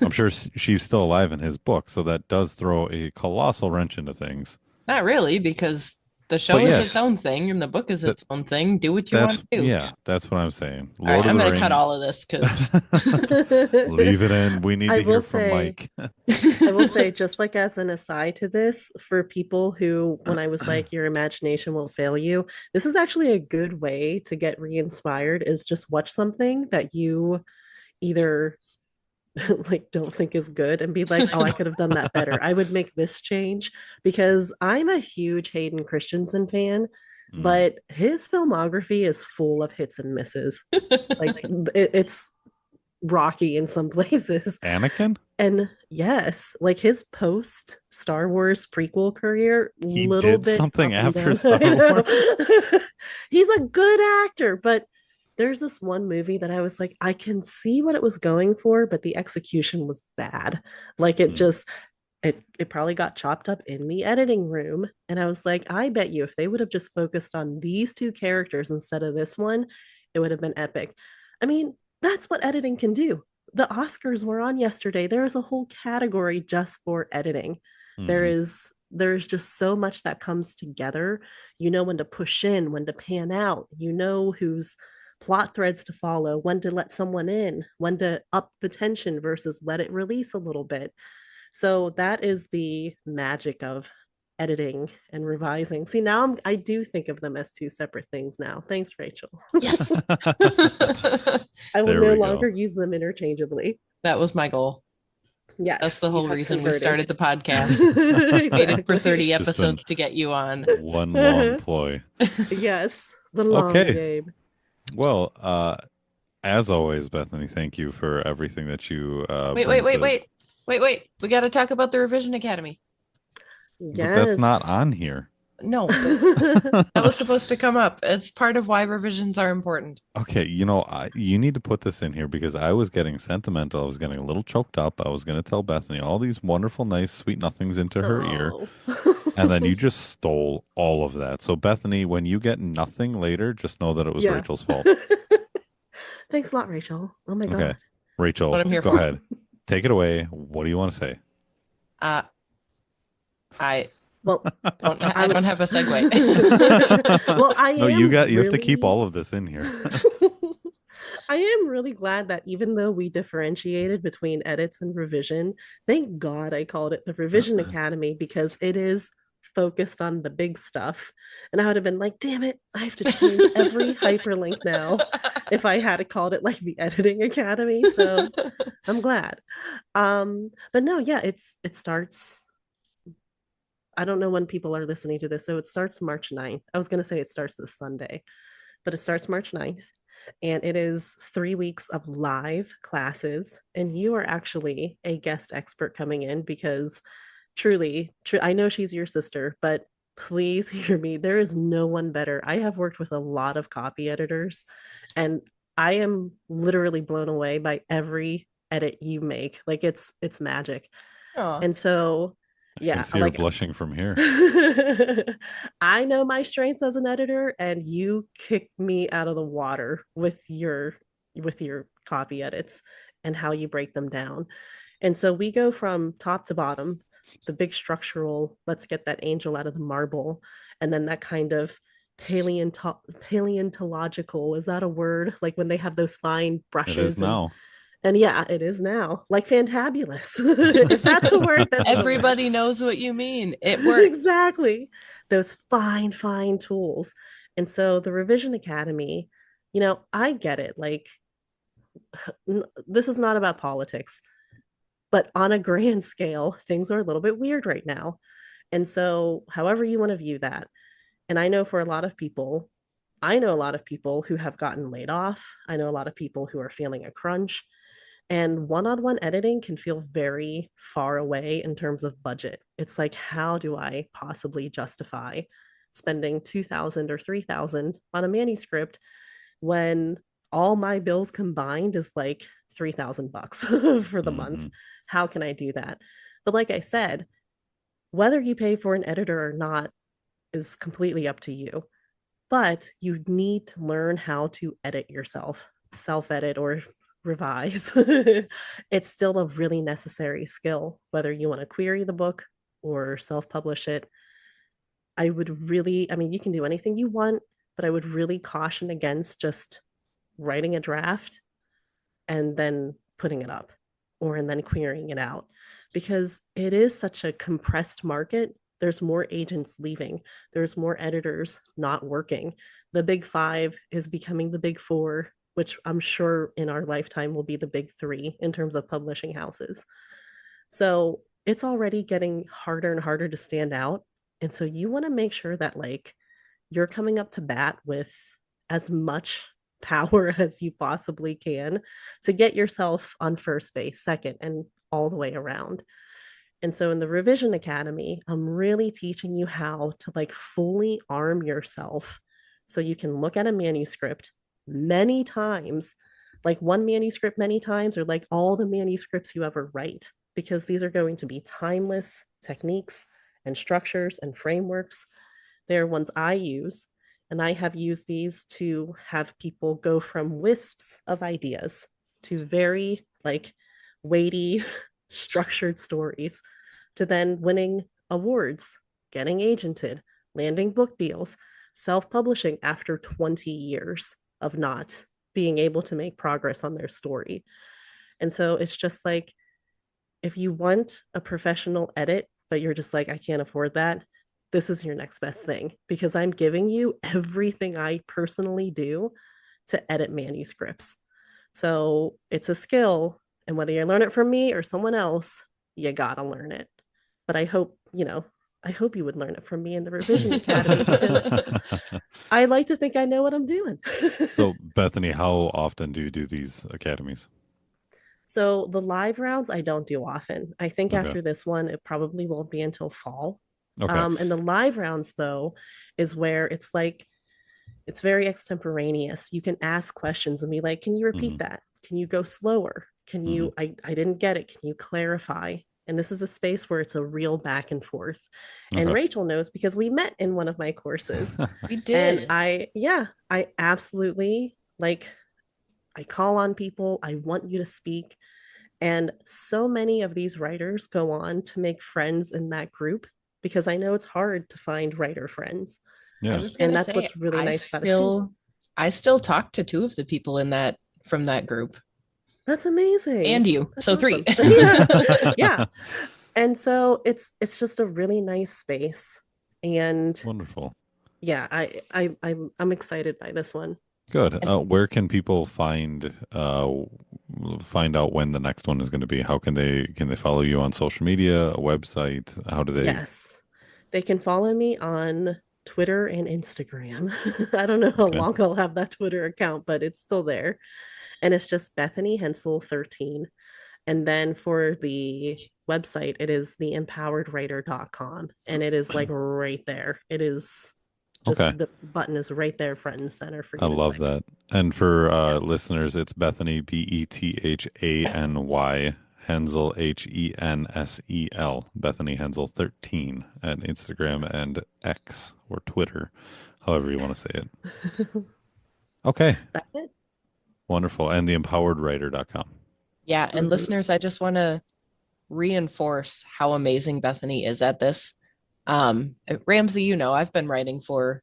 I'm sure she's still alive in his book, so that does throw a colossal wrench into things. Not really, because the show But is yes, its own thing and the book is that its own thing. Do what you want to do. yeah, that's what I'm saying. All right, Lord I'm of the going to cut Rings. all of this because Leave it in. We need I to hear will from say, Mike. I will say, just like as an aside to this, for people who, when I was like, your imagination won't fail you, this is actually a good way to get re-inspired, is just watch something that you either like don't think is good and be like, oh, I could have done that better. I would make this change because I'm a huge Hayden Christensen fan, Mm. but his filmography is full of hits and misses. Like it's rocky in some places. Anakin? And yes, like his post Star Wars prequel career, He little did bit something up and after down. Star I know. Wars? He's a good actor, but There's this one movie that I was like, I can see what it was going for, but the execution was bad. Like it Mm. just it probably got chopped up in the editing room. And I was like, I bet you if they would have just focused on these two characters instead of this one, it would have been epic. I mean, that's what editing can do. The Oscars were on yesterday. There is a whole category just for editing. There Hmm. is there's just so much that comes together. You know when to push in, when to pan out. You know who's plot threads to follow, when to let someone in, when to up the tension versus let it release a little bit. So that is the magic of editing and revising. See, now I do think of them as two separate things now. Thanks, Rachel. Yes. I will There no we longer go. use them interchangeably. That was my goal. That's Yes, the you whole have reason we converted. started the podcast. Waited for Exactly. 30 Just been episodes to get you on. one long ploy. Yes, the long Okay. game. Well, as always, Bethany, thank you for everything that you Wait, wait, bring wait, to. wait. Wait, wait. We got to talk about the Revision Academy. But that's not Yes. on here. No, that was supposed to come up. It's part of why revisions are important. Okay, you need to put this in here because I was getting sentimental. I was getting a little choked up. I was going to tell Bethany all these wonderful, nice, sweet nothings into her ear, Oh. and then you just stole all of that. So, Bethany, when you get nothing later, just know that it was Yeah. Rachel's fault. Thanks a lot, Rachel. Oh my Okay, God. What Rachel, I'm here go for. ahead. Take it away. What do you want to say? Uh, I Well, I I would. don't have a segue. Well, I No, am you have to keep really. all of this in here. I am really glad that even though we differentiated between edits and revision, thank God I called it the Revision Academy because it is focused on the big stuff. And I would have been like, damn it, I have to change every hyperlink now if I had called it like the Editing Academy. So I'm glad. But no, yeah, it starts. I don't know when people are listening to this. So it starts March 9th. I was going to say it starts this Sunday, but it starts March 9th. And it is 3 weeks of live classes. And you are actually a guest expert coming in because I know she's your sister, but please hear me. There is no one better. I have worked with a lot of copy editors, and I am literally blown away by every edit you make. Like it's magic. Oh, And so, I can yeah, see her like blushing from here. I know my strengths as an editor, and you kicked me out of the water with your copy edits and how you break them down. And so we go from top to bottom, the big structural, let's get that angel out of the marble, and then that kind of paleontological, is that a word? Like when they have those fine It is brushes now. and yeah, it is now. Like fantabulous. If that's a word, then it's a word. everybody knows what you mean. It works. Exactly. Those fine tools. And so the Revision Academy, I get it. Like this is not about politics, but on a grand scale, things are a little bit weird right now. And so, however you want to view that, and I know for a lot of people, I know a lot of people who have gotten laid off. I know a lot of people who are feeling a crunch. And one on one editing can feel very far away in terms of budget. It's like, how do I possibly justify spending 2,000 or 3,000 on a manuscript when all my bills combined is like 3,000 bucks for the month? Hmm. How can I do that? But like I said, whether you pay for an editor or not is completely up to you. But you need to learn how to edit yourself, self edit or revise. It's still a really necessary skill, whether you want to query the book or self publish it. I mean, you can do anything you want, but I would really caution against just writing a draft and then putting it up and then querying it out because it is such a compressed market. There's more agents leaving, there's more editors not working. The big five is becoming the big four, which I'm sure in our lifetime will be the big three in terms of publishing houses. So it's already getting harder and harder to stand out. And so you want to make sure that like you're coming up to bat with as much power as you possibly can to get yourself on first base, second, and all the way around. And so in the Revision Academy, I'm really teaching you how to like fully arm yourself so you can look at a manuscript many times, like one manuscript many times, or like all the manuscripts you ever write, because these are going to be timeless techniques and structures and frameworks. They're ones I use, and I have used these to have people go from wisps of ideas to very like weighty, structured stories, to then winning awards, getting agented, landing book deals, self publishing after 20 years of not being able to make progress on their story. And so it's just like, if you want a professional edit, but you're just like, I can't afford that, this is your next best thing, because I'm giving you everything I personally do to edit manuscripts. So it's a skill. And whether you learn it from me or someone else, you gotta learn it. But I hope, I hope you would learn it from me in the Revision Academy, because I like to think I know what I'm doing. So, Bethany, how often do you do these academies? So the live rounds I don't do often. I think Okay. after this one, it probably won't be until fall. Okay. And the live rounds, though, is where it's like, it's very extemporaneous. You can ask questions and be like, can you repeat Hmm. that? Can you go slower? Can Hmm. you, I didn't get it. Can you clarify? And this is a space where it's a real back and forth. And Okay. Rachel knows because we met in one of my courses. We And did. I absolutely like, I call on people. I want you to speak. And so many of these writers go on to make friends in that group, because I know it's hard to find writer friends. I Yeah. was And gonna that's say what's really nice about it too. I still talk to two of the people in that from that group That's amazing. and you. That's So three. awesome. Yeah. Yeah. And so it's just a really nice space. And Wonderful. yeah, I'm excited by this one. Good. And Where can people find out when the next one is going to be? How can they follow you on social media, a website? How do they? Yes. They can follow me on Twitter and Instagram. I don't know how Okay. long I'll have that Twitter account, but it's still there. And it's just Bethany Hensel 13. And then for the website, it is theempoweredwriter.com. And it is like right there. It is just, Okay. the button is right there, front and center for I you to love click. that. And for Yeah. listeners, it's Bethany Bethany Hensel Hensel. Bethany Hensel 13 at Instagram and X or Twitter, however you want to Yes. say it. Okay. That's it. Wonderful. And theempoweredwriter.com. yeah, and Mhm. listeners, I just want to reinforce how amazing Bethany is at this. Ramsey, I've been writing for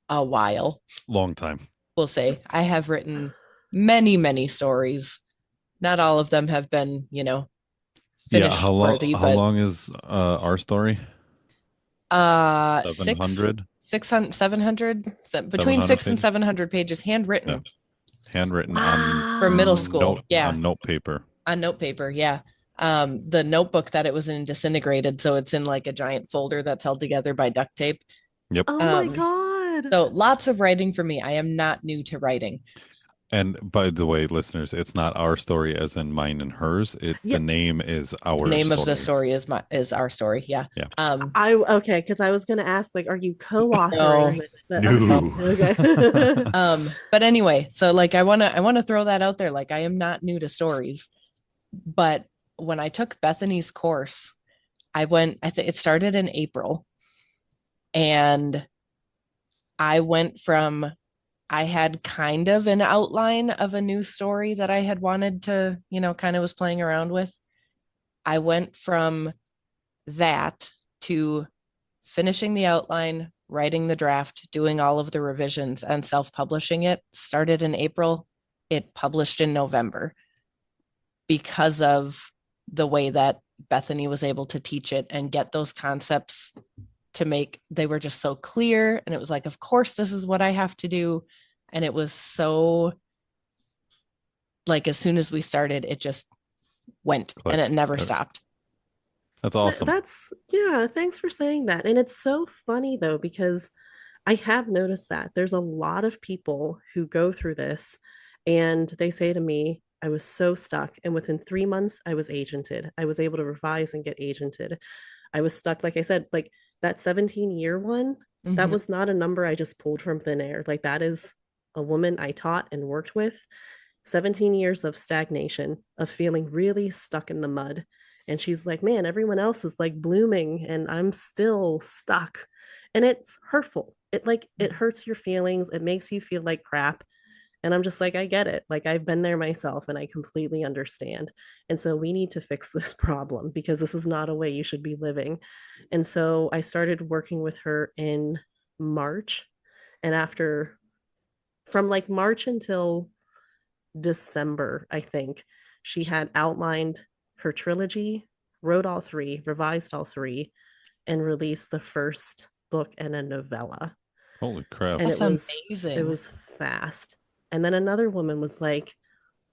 a while. Long time. We'll say I have written many, many stories. Not all of them have been, Yeah. finish How long? worthy, How but long is our story? 700. 600 700 between 700 6 and pages. 700 pages Yeah. handwritten Handwritten on for middle Wow. school. Yeah, note paper. on note paper. Yeah. The notebook that it was in disintegrated, so it's in like a giant folder that's held together by duct tape. Yep. Oh my Um, God. so lots of writing for me. I am not new to writing. And by the way, listeners, it's not our story as in mine and hers. The Yeah. name is The our name of the story. story is our story. Yeah. Yeah. Okay, because I was gonna ask, like, are you No, co-authoring with the No. okay. but anyway, so like I wanna throw that out there. Like I am not new to stories, but when I took Bethany's course, I think it started in April, and I had kind of an outline of a new story that I had wanted to, kind of was playing around with. I went from that to finishing the outline, writing the draft, doing all of the revisions, and self publishing it. Started in April, it published in November because of the way that Bethany was able to teach it and get those concepts they were just so clear. And it was like, of course, this is what I have to do. And it was so like, as soon as we started, it just went and it never stopped. That's awesome. Yeah, thanks for saying that. And it's so funny though, because I have noticed that there's a lot of people who go through this and they say to me, I was so stuck. And within 3 months, I was agented. I was able to revise and get agented. I was stuck, like I said, like that 17-year one, that Mhm. was not a number I just pulled from thin air. Like that is a woman I taught and worked with, 17 years of stagnation, of feeling really stuck in the mud. And she's like, man, everyone else is like blooming and I'm still stuck. And it's hurtful. It hurts your feelings. It makes you feel like crap. And I'm just like, I get it. Like, I've been there myself and I completely understand. And so we need to fix this problem because this is not a way you should be living. And so I started working with her in March. And from like March until December, I think, she had outlined her trilogy, wrote all three, revised all three, and released the first book and a novella. Holy crap. And That's it amazing. was fast. And then another woman was like,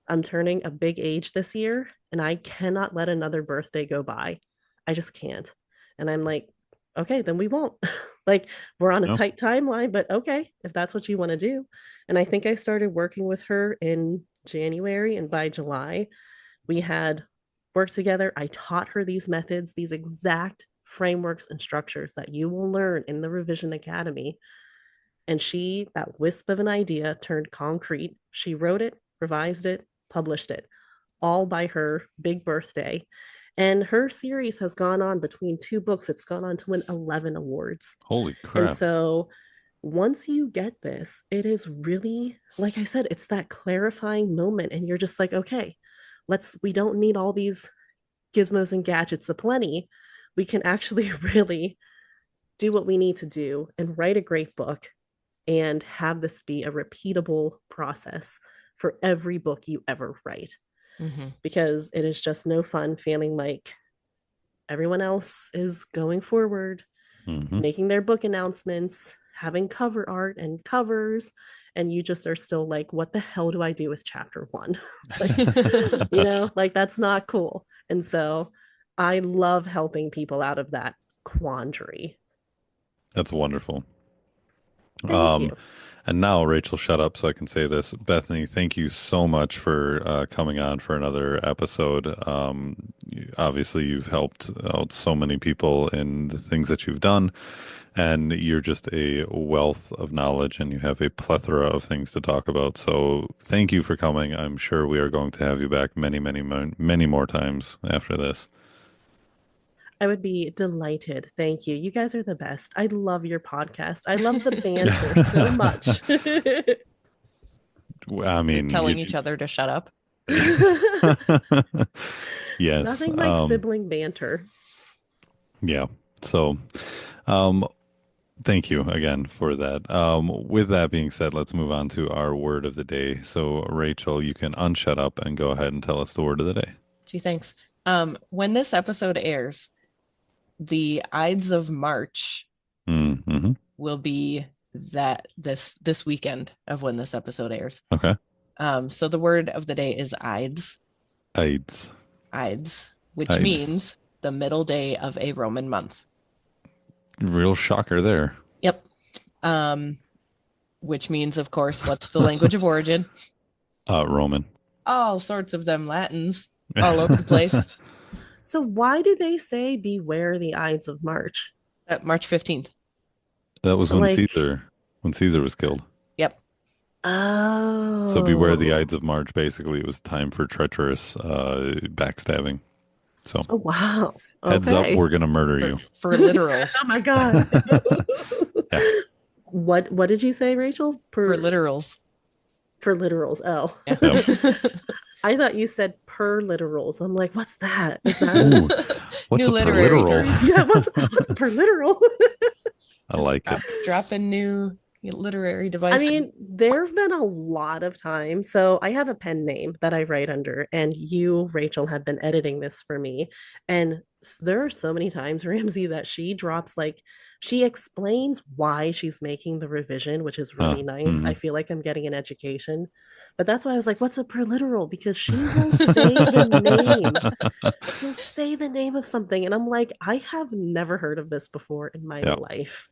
I'm turning a big age this year and I cannot let another birthday go by. I just can't. And I'm like, okay, then we won't. Like, we're on a No. tight timeline, but okay, if that's what you want to do. And I think I started working with her in January, and by July, we had worked together. I taught her these methods, these exact frameworks and structures that you will learn in the Revision Academy. And she, that wisp of an idea turned concrete. She wrote it, revised it, published it, all by her big birthday. And her series has gone on between two books. It's gone on to win 11 awards. Holy And crap. so once you get this, it is really, like I said, it's that clarifying moment. And you're just like, okay, we don't need all these gizmos and gadgets aplenty. We can actually really do what we need to do and write a great book and have this be a repeatable process for every book you ever write. Mm-hmm. Because it is just no fun feeling like everyone else is going forward, making their book announcements, having cover art and covers, and you just are still like, what the hell do I do with chapter one? Like, like that's not cool. And so I love helping people out of that quandary. That's wonderful. Thank you. And now, Rachel, shut up so I can say this. Bethany, thank you so much for coming on for another episode. Obviously, you've helped out so many people in the things that you've done, and you're just a wealth of knowledge, and you have a plethora of things to talk about. So, thank you for coming. I'm sure we are going to have you back many, many, many more times after this. I would be delighted. Thank you. You guys are the best. I love your podcast. I love the banter so much. I You're mean, telling each other to shut up. yes. Nothing like sibling banter. Yeah. So, thank you again for that. With that being said, let's move on to our word of the day. So, Rachel, you can unshut up and go ahead and tell us the word of the day. Gee, thanks. When this episode airs, the Ides of March Mm-hmm. will be this weekend of when this episode airs. Okay. So the word of the day is Ides, Ides. which Ides. means the middle day of a Roman month. Real shocker there. Yep. Which means, of course, what's the language of origin? Roman. All sorts of them Latins all over the place. So why do they say beware the Ides of March? March 15th. That was when Like- Caesar was killed. Yep. Oh. So beware the Ides of March. Basically, it was time for treacherous backstabbing. So Oh, wow. heads up, Okay. we're gonna murder you. For literals. Oh my God. Yeah. What did you say, Rachel? For literals. For literals. Oh. Yeah. I thought you said per literals. I'm like, what's that? Is that Ooh, what's New a per literary literal? term. yeah, what's per literal? I like it. Dropping new literary I devices. mean, there have been a lot of times. So I have a pen name that I write under, and you, Rachel, have been editing this for me. And there are so many times, Ramsey, that she drops she explains why she's making the revision, which is really nice. I feel like I'm getting an education. But that's why I was like, what's a perliteral? Because she will say the name. She'll say the name of something. And I'm like, I have never heard of this before in my life.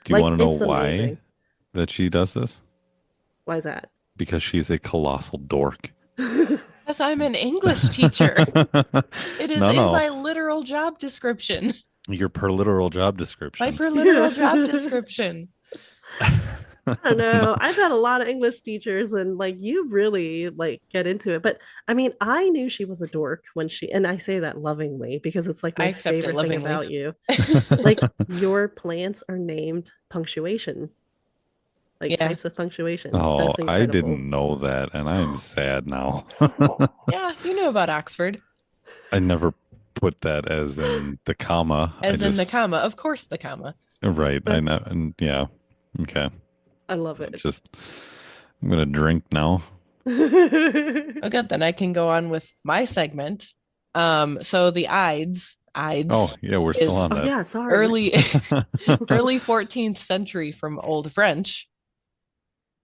Do you want to know it's why amazing. that she does this? Why is that? Because she's a colossal dork. Because I'm an English teacher. It is in my literal job description. Your per literal job description. My per literal job description. I don't know. I've had a lot of English teachers and like you really like get into it. But I mean, I knew she was a dork when and I say that lovingly because it's like I my accept it favorite thing lovingly. about you. Like your plants are named punctuation, like Yeah. types of punctuation. Oh, That's I incredible. didn't know that, and I'm sad now. Yeah, you knew about Oxford. I never put that as in the comma. I As in the just comma. Of course, the comma. right. I know, That's and yeah. Okay. I love it. Just I'm gonna drink now. Oh, good. Then I can go on with my segment. So the Ides Oh, yeah, we're still is on Oh that. yeah, sorry. early early 14th century from Old French,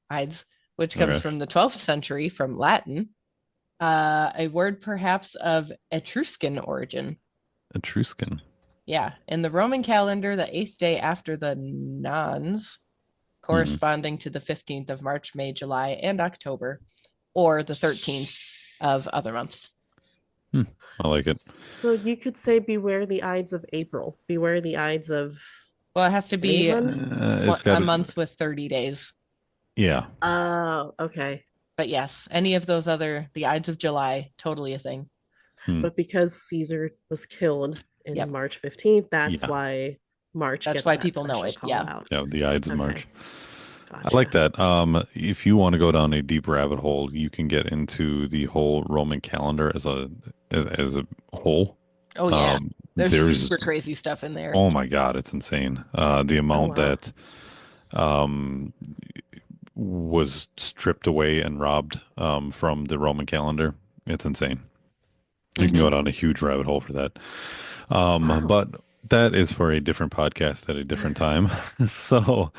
Ides, which comes Okay. from the 12th century from Latin, a word perhaps of Etruscan origin. Etruscan. Yeah, in the Roman calendar, the eighth day after the Nones, Hmm. corresponding to the 15th of March, May, July, and October, or the 13th of other months. Hmm. I like it. So you could say beware the Ides of April. Beware the Ides of Well, it has to any be month. It's got a to, month with 30 days. yeah. Oh, okay. But yes, any of those other, the Ides of July, totally a thing. Hmm. But because Caesar was killed in Yep. March 15th, that's Yeah. why March That's gets why that people know special it. call Yeah. out. Yeah. The Ides of Okay, March. I like gotcha. that. If you want to go down a deep rabbit hole, you can get into the whole Roman calendar as a whole. Oh, yeah. There's There's super crazy stuff in there. oh my God, it's insane. The Oh amount wow. that um was stripped away and robbed from the Roman calendar. It's insane. You can go Hmm. down a huge rabbit hole for that. Wow. But that is for a different podcast at a different time. So,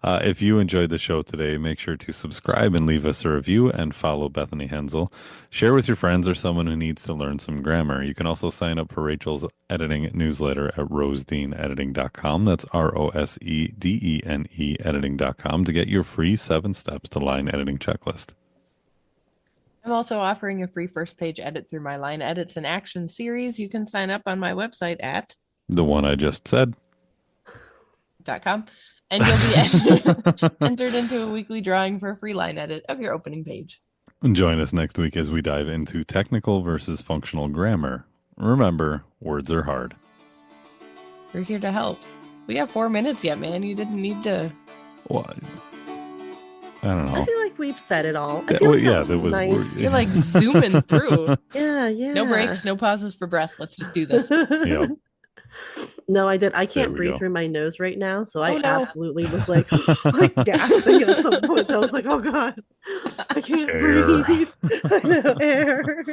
if you enjoyed the show today, make sure to subscribe and leave us a review and follow Bethany Hensel. Share with your friends or someone who needs to learn some grammar. You can also sign up for Rachel's editing newsletter at rosedeanediting.com. That's ROSEDENE editing.com to get your free 7 steps to line editing checklist. I'm also offering a free first page edit through my line edits and action series. You can sign up on my website at The one I just said. .com and you'll be entered into a weekly drawing for a free line edit of your opening page. Join us next week as we dive into technical versus functional grammar. Remember, words are hard. We're here to help. We have 4 minutes yet, man. You didn't need to. What? I don't I know. feel like we've said it all. I Yeah, feel well, like yeah, that that was was nice. You're like zooming through. Yeah, yeah. No breaks, no pauses for breath. Let's just do this. Yep, No, I did. I there can't we breathe go. through my nose right now, so Oh I no. absolutely was like, like gasping at some point. I was like, "Oh God, I can't Air. breathe." I know air.